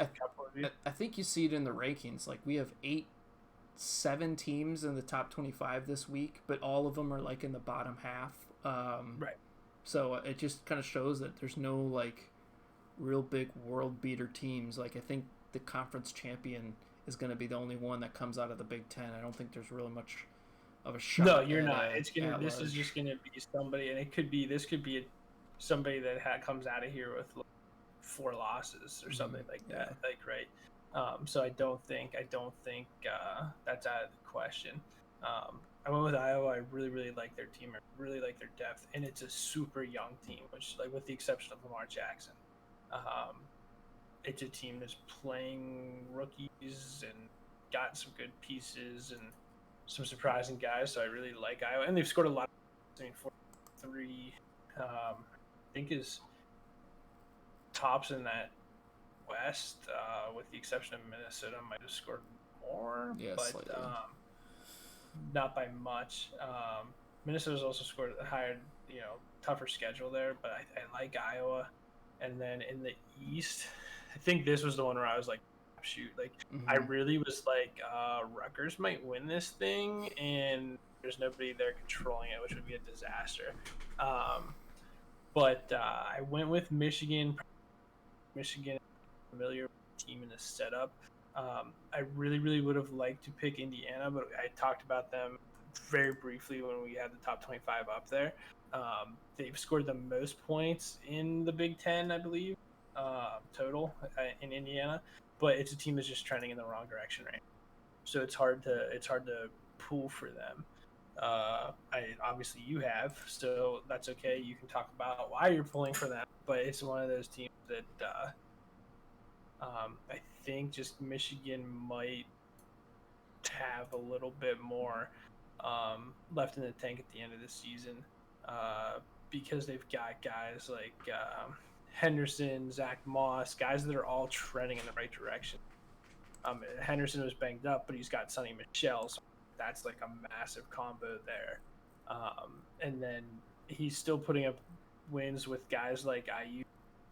I think you see it in the rankings. Like we have 7 teams in the top 25 this week, but all of them are like in the bottom half. Right. So it just kind of shows that there's no like real big world beater teams. Like I think the conference champion is going to be the only one that comes out of the Big Ten. I don't think there's really much of a shot. No, you're not. It's gonna. This is just gonna be somebody, and it could be. This could be somebody that comes out of here with like 4 losses or something like that. Yeah. Like right. So I don't think that's out of the question. I went with Iowa. I really like their team. I really like their depth, and it's a super young team, which like with the exception of Lamar Jackson, it's a team that's playing rookies and got some good pieces and some surprising guys. So I really like Iowa, and they've scored a lot. 43, I think is tops in that West, with the exception of Minnesota, might have scored more, but not by much. Minnesota's also scored a higher, tougher schedule there, but I like Iowa. And then in the East, I think this was the one where I was like, shoot, like I really was like, Rutgers might win this thing, and there's nobody there controlling it, which would be a disaster. But I went with Michigan. Michigan, familiar with the team in the setup. I really would have liked to pick Indiana, but I talked about them very briefly when we had the top 25 up there. They've scored the most points in the Big Ten, I believe, total in Indiana, but it's a team that's just trending in the wrong direction right now. So it's hard to pull for them. Obviously you have, so that's okay. You can talk about why you're pulling for them, but it's one of those teams that I think just Michigan might have a little bit more left in the tank at the end of the season, because they've got guys like Henderson, Zach Moss, guys that are all trending in the right direction. Henderson was banged up, but he's got Sonny Michel, so that's like a massive combo there. And then he's still putting up wins with guys like IU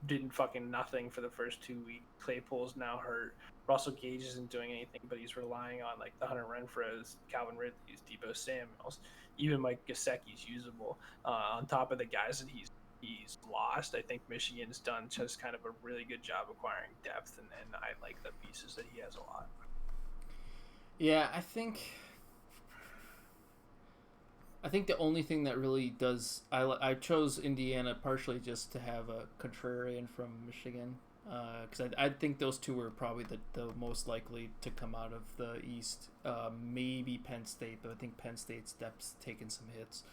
didn't fucking nothing for the first 2 weeks. Claypool's now hurt. Russell Gage isn't doing anything, but he's relying on like the Hunter Renfrows, Calvin Ridley's, Deebo Samuels, even Mike Gesicki's usable. On top of the guys that he's lost, I think Michigan's done just kind of a really good job acquiring depth, and I like the pieces that he has a lot. Yeah, I think the only thing that really does, I chose Indiana partially just to have a contrarian from Michigan, because I think those two were probably the most likely to come out of the East. Maybe Penn State, but I think Penn State's depth's taken some hits.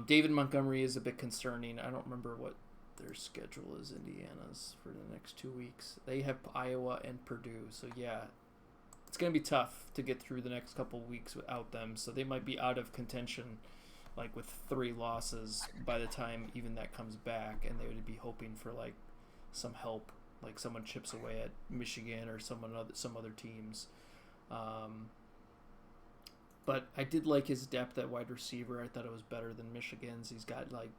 David Montgomery is a bit concerning. I don't remember what their schedule is, Indiana's, for the next 2 weeks. They have Iowa and Purdue, so yeah, it's going to be tough to get through the next couple weeks without them, so they might be out of contention like with 3 losses by the time even that comes back, and they would be hoping for like some help, like someone chips away at Michigan or some other teams. But I did like his depth at wide receiver. I thought it was better than Michigan's. He's got like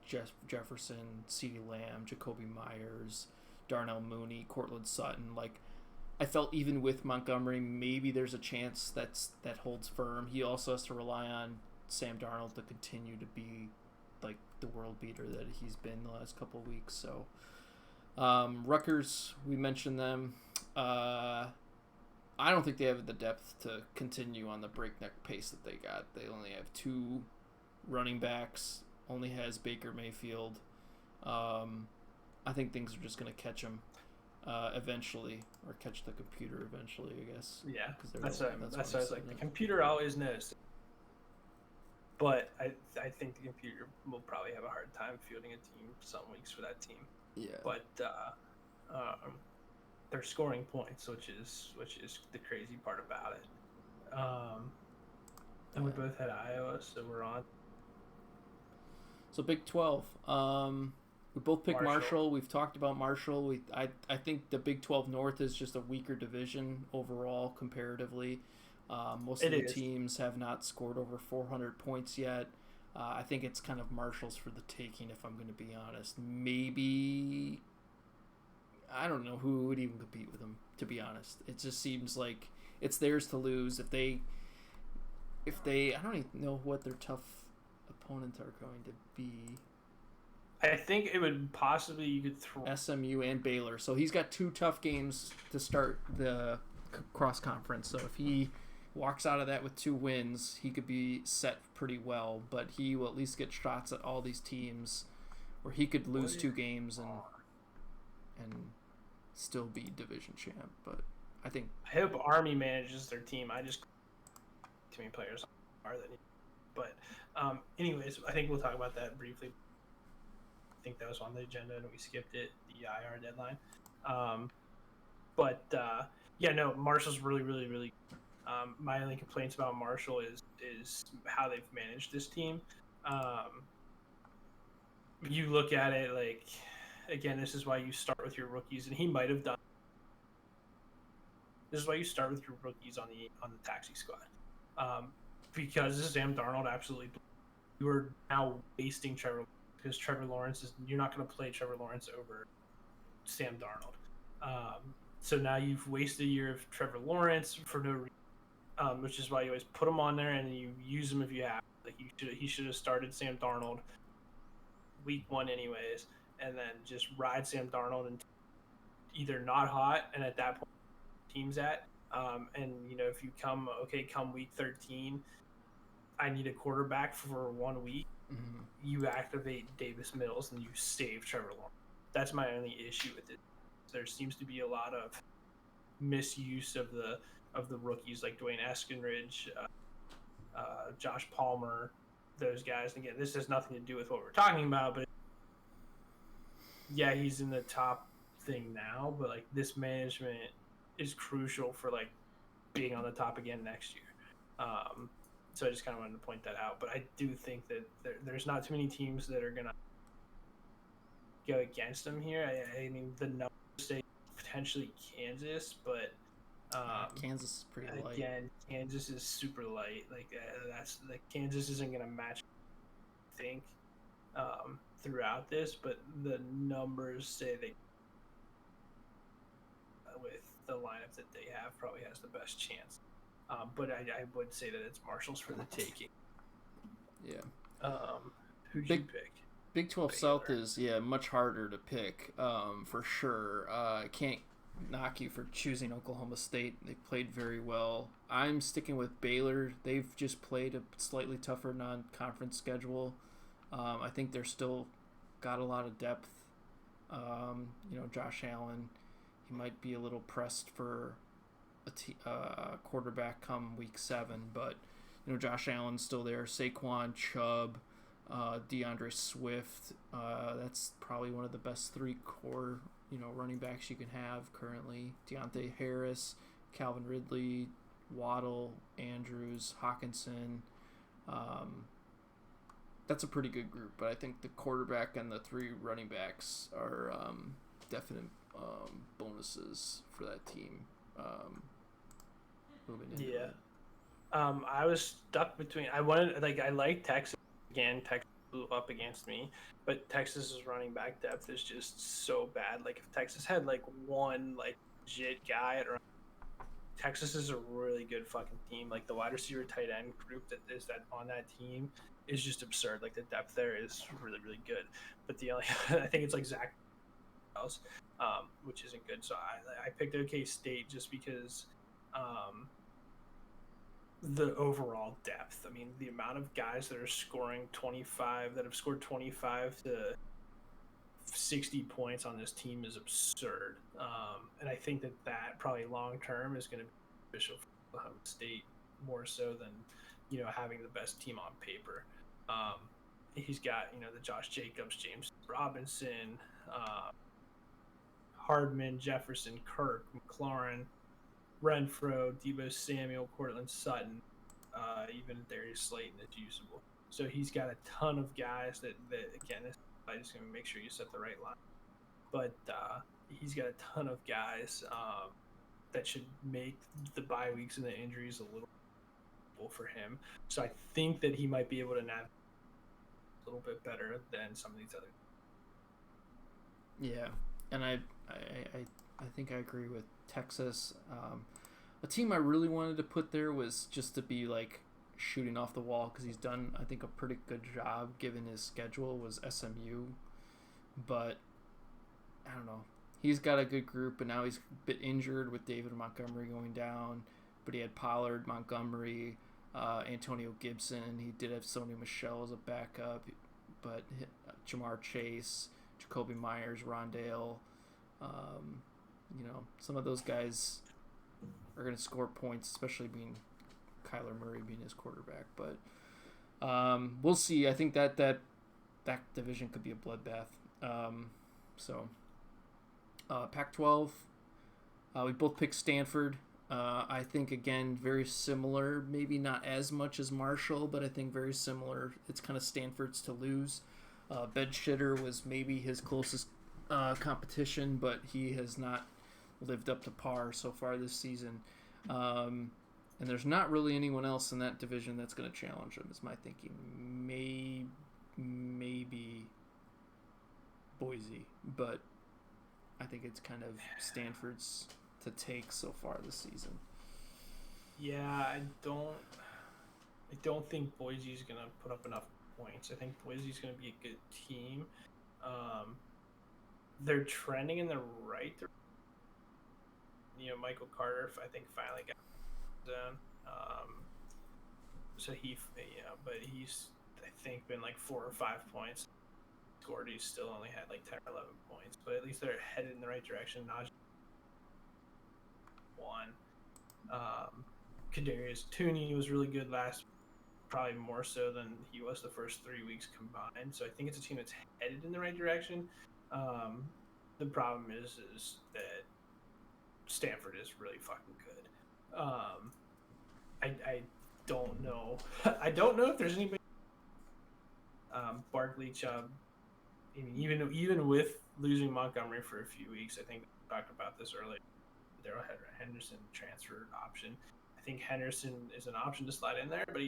Jefferson, CeeDee Lamb, Jacoby Myers, Darnell Mooney, Cortland Sutton. Like, I felt even with Montgomery, maybe there's a chance that holds firm. He also has to rely on Sam Darnold to continue to be like the world beater that he's been the last couple of weeks. So Rutgers, we mentioned them. I don't think they have the depth to continue on the breakneck pace that they got. They only have 2 running backs, only has Baker Mayfield. I think things are just going to catch them. eventually, or catch the computer eventually, I guess. Yeah, 'Cause that's what what I I'm was like. saying. The computer always knows, but I think the computer will probably have a hard time fielding a team some weeks for that team. Yeah. But they're scoring points, which is the crazy part about it. And we both had Iowa, so we're on. So Big 12. We both picked Marshall. We've talked about Marshall. I think the Big 12 North is just a weaker division overall comparatively. Most of the teams have not scored over 400 points yet. I think it's kind of Marshall's for the taking, if I'm going to be honest. Maybe I don't know who would even compete with them, to be honest. It just seems like it's theirs to lose. If they I don't even know what their tough opponents are going to be. I think it would possibly, you could throw SMU and Baylor. So he's got 2 tough games to start the cross conference. So if he walks out of that with 2 wins, he could be set pretty well. But he will at least get shots at all these teams, where he could lose 2 games and still be division champ. But I hope Army manages their team. I just too many players are than he. But anyways, I think we'll talk about that briefly. I think that was on the agenda and we skipped it, the IR deadline. Marshall's really, really, really. My only complaints about Marshall is how they've managed this team. You look at it like, again, this is why you start with your rookies, and he might have done. This is why you start with your rookies on the taxi squad, because Sam Darnold absolutely. You are now wasting Trevor, because Trevor Lawrence you're not going to play Trevor Lawrence over Sam Darnold. So now you've wasted a year of Trevor Lawrence for no reason, which is why you always put him on there and you use him if you have. Like he should have started Sam Darnold week 1 anyways, and then just ride Sam Darnold and either not hot, and at that point team's at, and if you come week 13, I need a quarterback for 1 week. Mm-hmm. You activate Davis Mills and you save Trevor Lawrence. That's my only issue with it. There seems to be a lot of misuse of the rookies, like Dwayne Eskenridge, Josh Palmer, those guys. And again, this has nothing to do with what we're talking about, but yeah, he's in the top thing now, but like this management is crucial for like being on the top again next year. So I just kind of wanted to point that out. But I do think that there's not too many teams that are going to go against him here. I mean, the numbers say potentially Kansas, but Kansas is pretty light. Again, Kansas is super light. Like Kansas isn't going to match, I think, throughout this. But the numbers say they, with the lineup that they have, probably has the best chance. But I would say that it's Marshall's for the taking. Yeah. Who'd you pick? Big 12 Baylor. South is much harder to pick, for sure. I can't knock you for choosing Oklahoma State. They played very well. I'm sticking with Baylor. They've just played a slightly tougher non-conference schedule. I think they're still got a lot of depth. Josh Allen, he might be a little pressed for a quarterback come week 7, but Josh Allen's still there. Saquon, Chubb, DeAndre Swift. That's probably one of the best 3 core running backs you can have currently. Deontay Harris, Calvin Ridley, Waddle, Andrews, Hawkinson. That's a pretty good group, but I think the quarterback and the 3 running backs are definite bonuses for that team. Moving into it. I was stuck between. I like Texas again. Texas blew up against me, but Texas's running back depth is just so bad. Like if Texas had like one like legit guy at, Texas is a really good fucking team. Like the wide receiver tight end group that is on that team is just absurd. Like the depth there is really, really good. But the only I think it's like Zach else, which isn't good. So I picked OK State just because the overall depth. I mean, the amount of guys that are scoring 25 that have scored 25 to 60 points on this team is absurd. And I think that probably long term is going to be beneficial for Oklahoma State more so than, having the best team on paper. He's got, the Josh Jacobs, James Robinson, Hardman, Jefferson, Kirk, McLaurin, Renfro, Deebo Samuel, Cortland Sutton, even Darius Slayton is usable. So he's got a ton of guys that again, I just going to make sure you set the right line. But he's got a ton of guys that should make the bye weeks and the injuries a little for him. So I think that he might be able to navigate a little bit better than some of these other. Yeah, and I think I agree with Texas. A team I really wanted to put there was just to be like shooting off the wall because he's done, I think, a pretty good job given his schedule, was SMU. But I don't know. He's got a good group, but now he's a bit injured with David Montgomery going down. But he had Pollard, Montgomery, Antonio Gibson. He did have Sony Michel as a backup, but Jamar Chase, Jacoby Myers, Rondale. Some of those guys are going to score points, especially being Kyler Murray being his quarterback. But we'll see. I think that division could be a bloodbath. Pac-12, we both picked Stanford. I think, again, very similar. Maybe not as much as Marshall, but I think very similar. It's kind of Stanford's to lose. Bedshitter was maybe his closest competition, but he has not lived up to par so far this season. And there's not really anyone else in that division that's going to challenge him, is my thinking. Maybe Boise, but I think it's kind of Stanford's to take so far this season. Yeah, I don't think Boise's going to put up enough points. I think Boise's going to be a good team. They're trending in the right direction. Michael Carter, I think, finally got done. But he's, I think, been like 4 or 5 points scored. He's still only had like 10 or 11 points, but at least they're headed in the right direction. Najee won. Kadarius Toney was really good last, probably more so than he was the first 3 weeks combined. So I think it's a team that's headed in the right direction. The problem is that Stanford is really fucking good. I don't know. I don't know if there's anybody. Barkley, Chubb. I mean, even with losing Montgomery for a few weeks, I think we talked about this earlier. Darrell Henderson transfer option. I think Henderson is an option to slide in there, but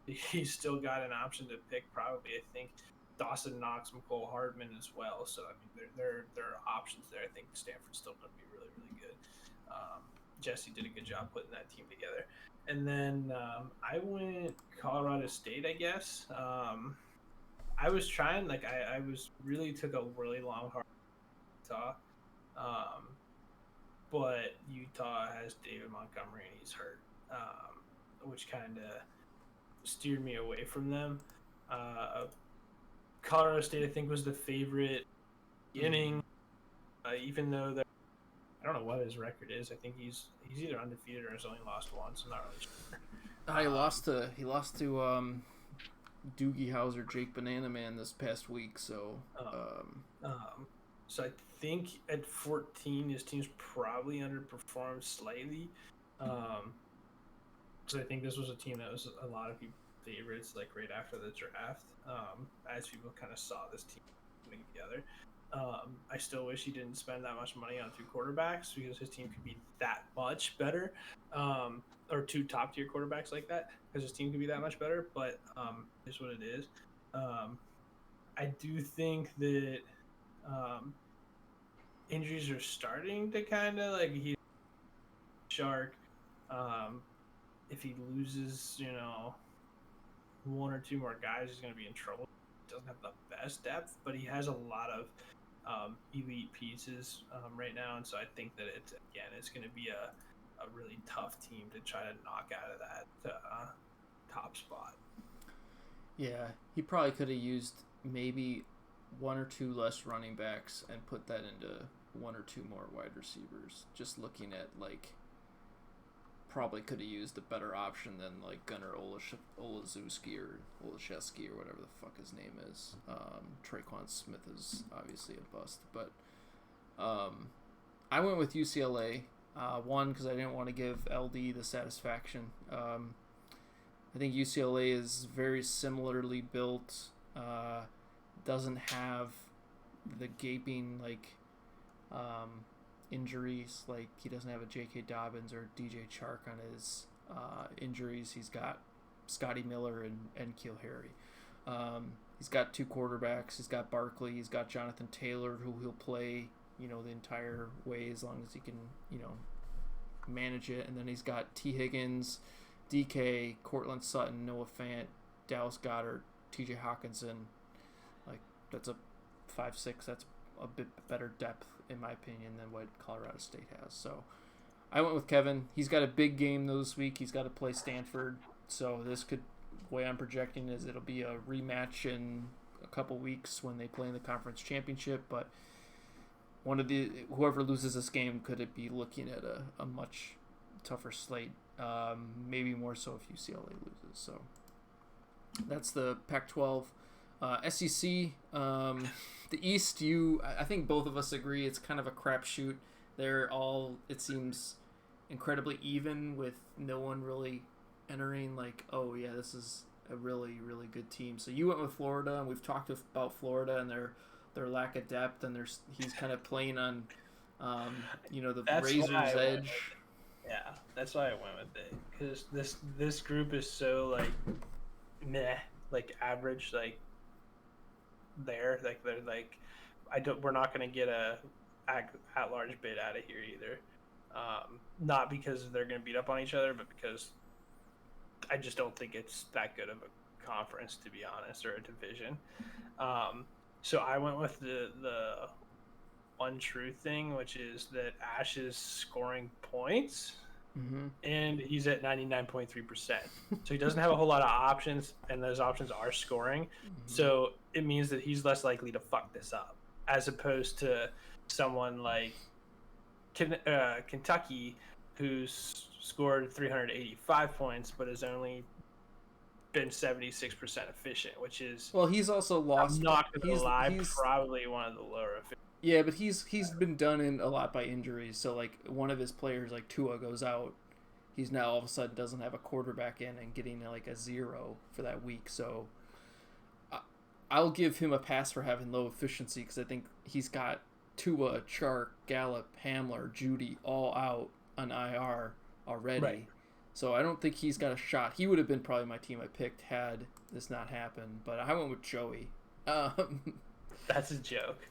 he's still got an option to pick probably. I think Dawson Knox, McCole Hardman as well. So I mean, there are options there. I think Stanford's still going to be really, really good. Jesse did a good job putting that team together. And then I went Colorado State, I guess. I was trying, I took a really long, hard Utah. But Utah has David Montgomery and he's hurt, which kind of steered me away from them. Colorado State, I think, was the favorite beginning, even though I don't know what his record is. I think he's either undefeated or has only lost once. I'm not really sure. He lost to Doogie Howser, Jake Banana Man this past week. So so I think at 14 his team's probably underperformed slightly. So I think this was a team that was a lot of people's favorites, like right after the draft, as people kind of saw this team coming together. I still wish he didn't spend that much money on 2 quarterbacks because his team could be that much better, or 2 top-tier quarterbacks like that because his team could be that much better, but it's what it is. I do think that injuries are starting to kind of, like, he's Shark. If he loses, 1 or 2 more guys, he's going to be in trouble. He doesn't have the best depth, but he has a lot of elite pieces right now, and so I think that it's going to be a really tough team to try to knock out of that top spot. Yeah, he probably could have used maybe one or two less running backs and put that into one or two more wide receivers. Just looking at like probably could have used a better option than like Gunnar Olszewski or Olszewski or whatever the fuck his name is. Traquan Smith is obviously a bust, but I went with UCLA. One, because I didn't want to give LD the satisfaction. I think UCLA is very similarly built. Doesn't have the gaping injuries. Like he doesn't have a J.K. Dobbins or DJ Chark on his injuries. He's got Scotty Miller and N'Keal Harry. He's got two quarterbacks. He's got Barkley. He's got Jonathan Taylor, who he'll play, the entire way as long as he can, manage it. And then he's got T. Higgins, DK, Cortland Sutton, Noah Fant, Dallas Goedert, TJ Hawkinson. Like, that's a 5-6. That's a bit better depth, in my opinion, than what Colorado State has. So I went with Kevin. He's got a big game this week. He's got to play Stanford. So this could, the way I'm projecting is it'll be a rematch in a couple weeks when they play in the conference championship. But whoever loses this game could it be looking at a much tougher slate. Maybe more so if UCLA loses. So that's the Pac-12. SEC, the East, I think both of us agree it's kind of a crapshoot. They're all, it seems, incredibly even with no one really entering like, oh yeah, this is a really, really good team. So you went with Florida, and we've talked about Florida and their lack of depth, and he's kind of playing on, the That's razor's edge. Yeah, that's why I went with it, because this group is so like meh, like average, like they're like we're not gonna get a at large bid out of here either. Not because they're gonna beat up on each other, but because I just don't think it's that good of a conference, to be honest, or a division. So I went with the one true thing, which is that Ash is scoring points, and he's at 99.3%. So he doesn't have a whole lot of options, and those options are scoring. So it means that he's less likely to fuck this up, as opposed to someone like Kentucky, who's scored 385 points, but has only been 76% efficient, which is, well, he's also lost. I'm not gonna lie, probably one of the lower efficient. Yeah, but he's been done in a lot by injuries. So like one of his players, like Tua, goes out. He's now all of a sudden doesn't have a quarterback in and getting like a 0 for that week. So I'll give him a pass for having low efficiency, because I think he's got Tua, Chark, Gallup, Hamler, Judy all out on IR already. Right. So I don't think he's got a shot. He would have been probably my team I picked had this not happened. But I went with Joey. That's a joke.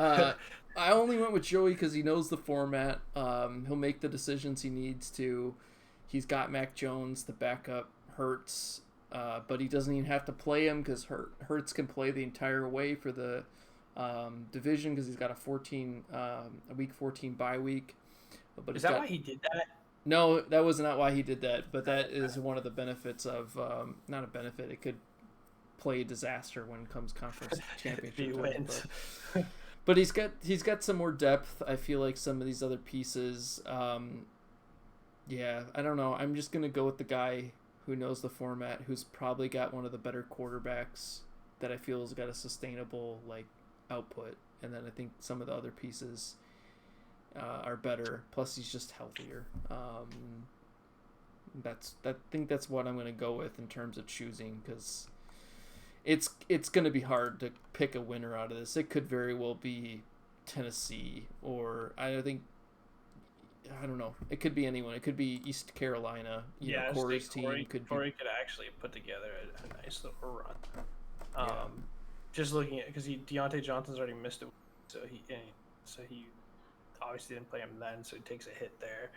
I only went with Joey because he knows the format. He'll make the decisions he needs to. He's got Mac Jones, the backup, Hurts, but he doesn't even have to play him because Hurts can play the entire way for the division, because he's got a week 14 bye week. But is that why he did that? No, that was not why he did that. But that is one of the benefits of not a benefit. It could play a disaster when it comes conference championship time. But he's got some more depth. I feel like some of these other pieces. Yeah, I don't know. I'm just gonna go with the guy who knows the format, who's probably got one of the better quarterbacks that I feel has got a sustainable output, and then I think some of the other pieces are better. Plus, he's just healthier. I think that's what I'm gonna go with in terms of choosing, because it's going to be hard to pick a winner out of this. It could very well be Tennessee, or I don't know. It could be anyone. It could be East Carolina. Corey's team Corey could actually put together a nice little run. Just looking at, because Deontay Johnson's already missed it, so he obviously didn't play him then, so he takes a hit there.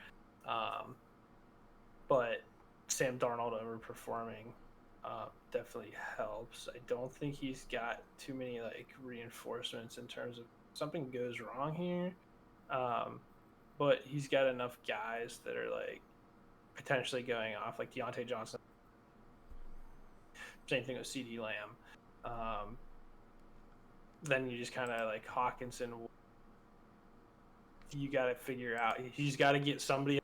But Sam Darnold overperforming definitely helps. I don't think he's got too many reinforcements in terms of something goes wrong here, but he's got enough guys that are potentially going off, like Deontay Johnson. Same thing with CeeDee Lamb. then you just kind of like Hawkinson. You got to figure out. He's got to get somebody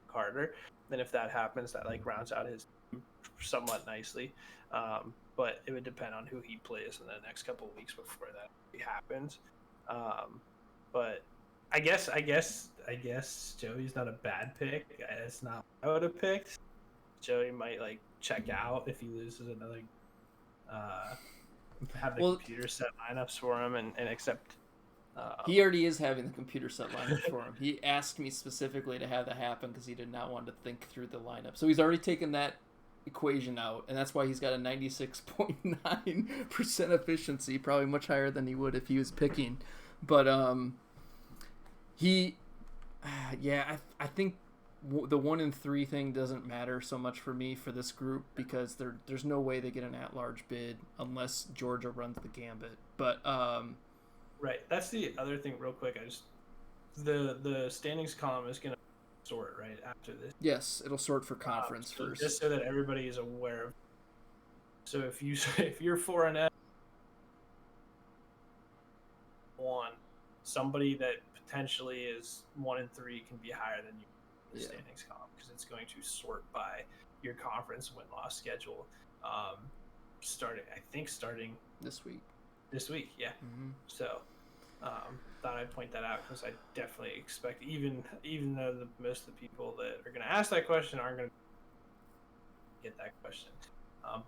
Carter. Then if that happens, that like rounds out his team somewhat nicely. But it would depend on who he plays in the next couple of weeks before that happens. But I guess Joey's not a bad pick. It's not what I would have picked. Joey might like check out if he loses another. Have the computer set lineups for him and accept. He already is having the computer set lineups for him. He asked me specifically to have that happen because he did not want to think through the lineup. So he's already taken that equation out, and that's why he's got a 96.9% efficiency, probably much higher than he would if he was picking. But I think the 1-3 thing doesn't matter so much for me for this group because there's no way they get an at-large bid unless Georgia runs the gambit. But right, that's the other thing. Real quick, the standings column is gonna sort right after this. Yes, it'll sort for conference first, just so that everybody is aware of. So if you're 4-1, somebody that potentially is 1-3 can be higher than you in the standings column because it's going to sort by your conference win-loss schedule. Starting this week. Yeah. Mm-hmm. So. Thought I'd point that out because I definitely expect, even though most of the people that are going to ask that question aren't going to get that question.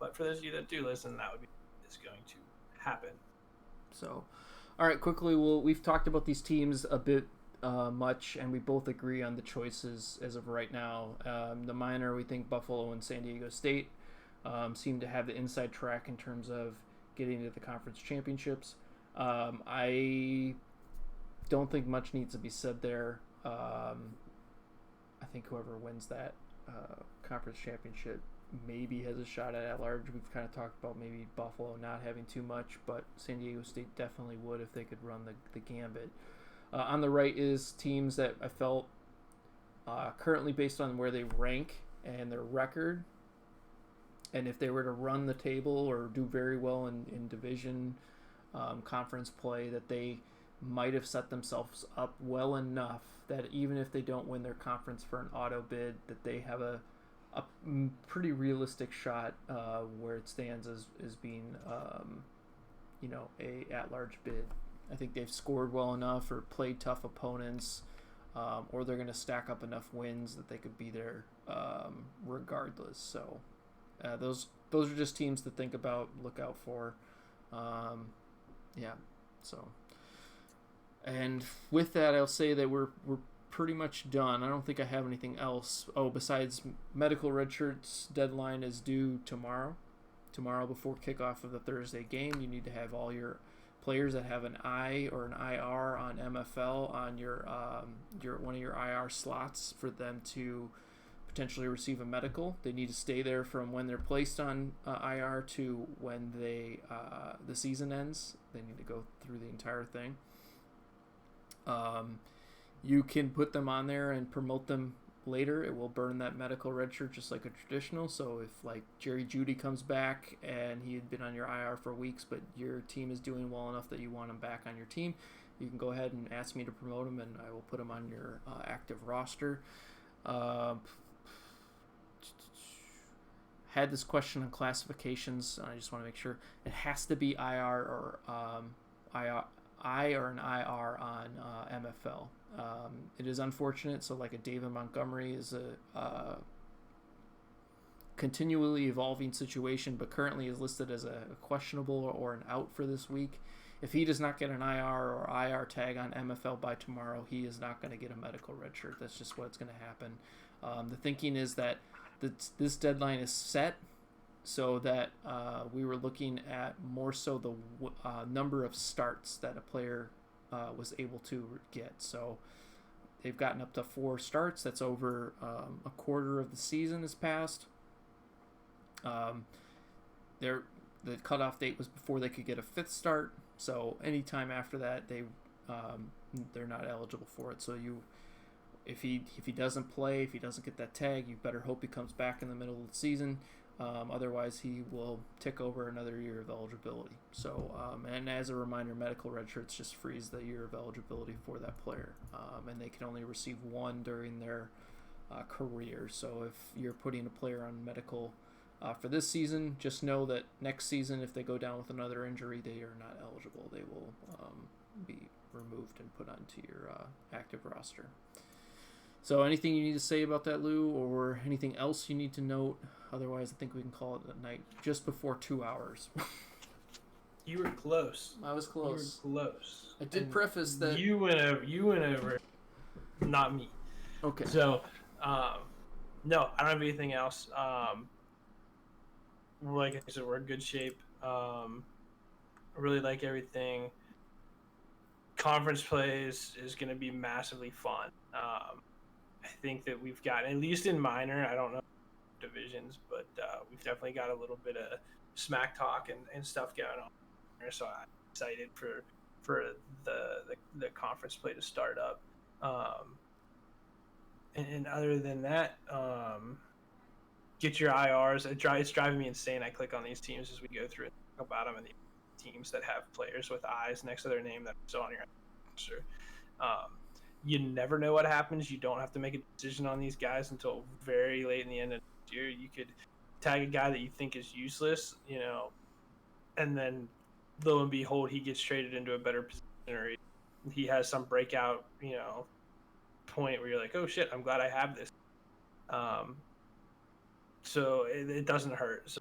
But for those of you that do listen, that is going to happen. So, all right, quickly, we've talked about these teams a bit much, and we both agree on the choices as of right now. The minor, we think Buffalo and San Diego State seem to have the inside track in terms of getting to the conference championships. I don't think much needs to be said there. I think whoever wins that conference championship maybe has a shot at large. We've kind of talked about maybe Buffalo not having too much, but San Diego State definitely would if they could run the gambit. On the right is teams that I felt currently based on where they rank and their record, and if they were to run the table or do very well in division conference play, that they might have set themselves up well enough that even if they don't win their conference for an auto bid, that they have a pretty realistic shot where it stands as being a at-large bid. I think they've scored well enough or played tough opponents, or they're going to stack up enough wins that they could be there regardless. So those are just teams to think about, look out for. So, and with that, I'll say that we're pretty much done. I don't think I have anything else. Oh, besides medical redshirts deadline is due tomorrow before kickoff of the Thursday game. You need to have all your players that have an I or an IR on MFL on your one of your IR slots for them to potentially receive a medical. They need to stay there from when they're placed on IR to when the season ends. They need to go through the entire thing. You can put them on there and promote them later. It will burn that medical red shirt just like a traditional. So if like Jerry Jeudy comes back and he had been on your IR for weeks, but your team is doing well enough that you want him back on your team, you can go ahead and ask me to promote him, and I will put him on your active roster. Had this question on classifications, and I just want to make sure it has to be IR or I or an IR on MFL. It is unfortunate. So like a David Montgomery is a continually evolving situation, but currently is listed as a questionable or an out for this week. If he does not get an IR or IR tag on MFL by tomorrow, he is not going to get a medical red shirt. That's just what's going to happen. The thinking is that this deadline is set so that we were looking at more so the number of starts that a player was able to get. So they've gotten up to 4 starts. That's over a quarter of the season has passed. The cutoff date was before they could get a 5th start. So anytime after that, they're not eligible for it. So if he doesn't play, if he doesn't get that tag, you better hope he comes back in the middle of the season. Otherwise, he will tick over another year of eligibility. So, and as a reminder, medical redshirts just freeze the year of eligibility for that player, and they can only receive one during their career. So, if you're putting a player on medical for this season, just know that next season, if they go down with another injury, they are not eligible. They will be removed and put onto your active roster. So anything you need to say about that, Lou, or anything else you need to note? Otherwise, I think we can call it a night just before 2 hours. You were close. I was close. You were close. I did preface that you went over, not me. Okay. So, no, I don't have anything else. Like I said, we're in good shape. I really like everything. Conference plays is going to be massively fun. I think that we've got, at least in minor, I don't know divisions, but we've definitely got a little bit of smack talk and stuff going on there. So I'm excited for the conference play to start up. And other than that, get your IRs. It's driving me insane. I click on these teams as we go through and talk about them, and the teams that have players with eyes next to their name that are still on your roster. You never know what happens. You don't have to make a decision on these guys until very late in the end of the year. You could tag a guy that you think is useless, and then lo and behold, he gets traded into a better position, or he has some breakout, point where you're like, oh shit, I'm glad I have this. So it doesn't hurt. So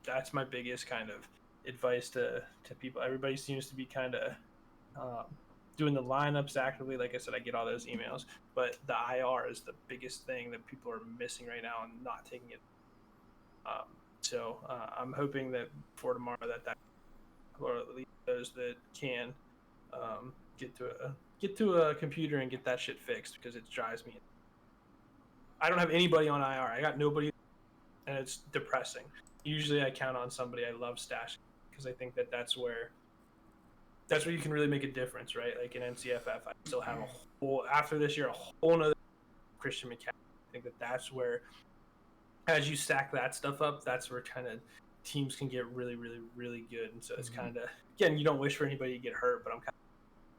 that's my biggest kind of advice to people. Everybody seems to be kind of doing the lineups actively. Like I said, I get all those emails, but the IR is the biggest thing that people are missing right now and not taking it. So I'm hoping that for tomorrow that or at least those that can get to a computer and get that shit fixed, because it drives me. I don't have anybody on IR. I got nobody, and it's depressing. Usually I count on somebody. I love stashing because I think that's where you can really make a difference, right? Like in NCFF, I still have after this year, a whole nother Christian McCaffrey. I think that's where, as you stack that stuff up, that's where kind of teams can get really, really, really good. And so it's kind of, again, you don't wish for anybody to get hurt, but I'm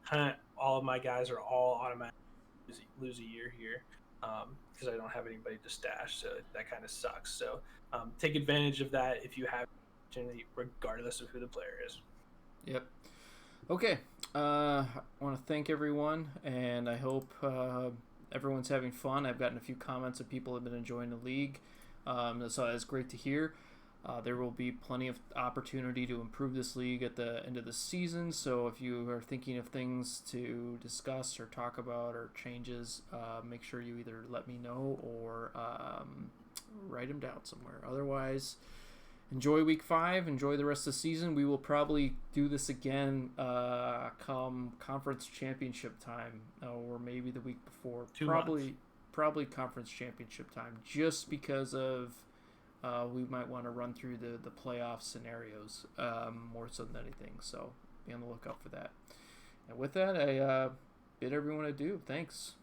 kind of all of my guys are all automatically lose a year here because I don't have anybody to stash. So that kind of sucks. So take advantage of that if you have opportunity, regardless of who the player is. Yep. Okay. I want to thank everyone, and I hope everyone's having fun. I've gotten a few comments of people who have been enjoying the league, so that's great to hear. There will be plenty of opportunity to improve this league at the end of the season, so if you are thinking of things to discuss or talk about or changes, make sure you either let me know or write them down somewhere. Otherwise, enjoy week 5, enjoy the rest of the season. We will probably do this again come conference championship time, or maybe the week before. Probably conference championship time, just because of we might want to run through the playoff scenarios more so than anything. So be on the lookout for that. And with that, I bid everyone adieu. Thanks.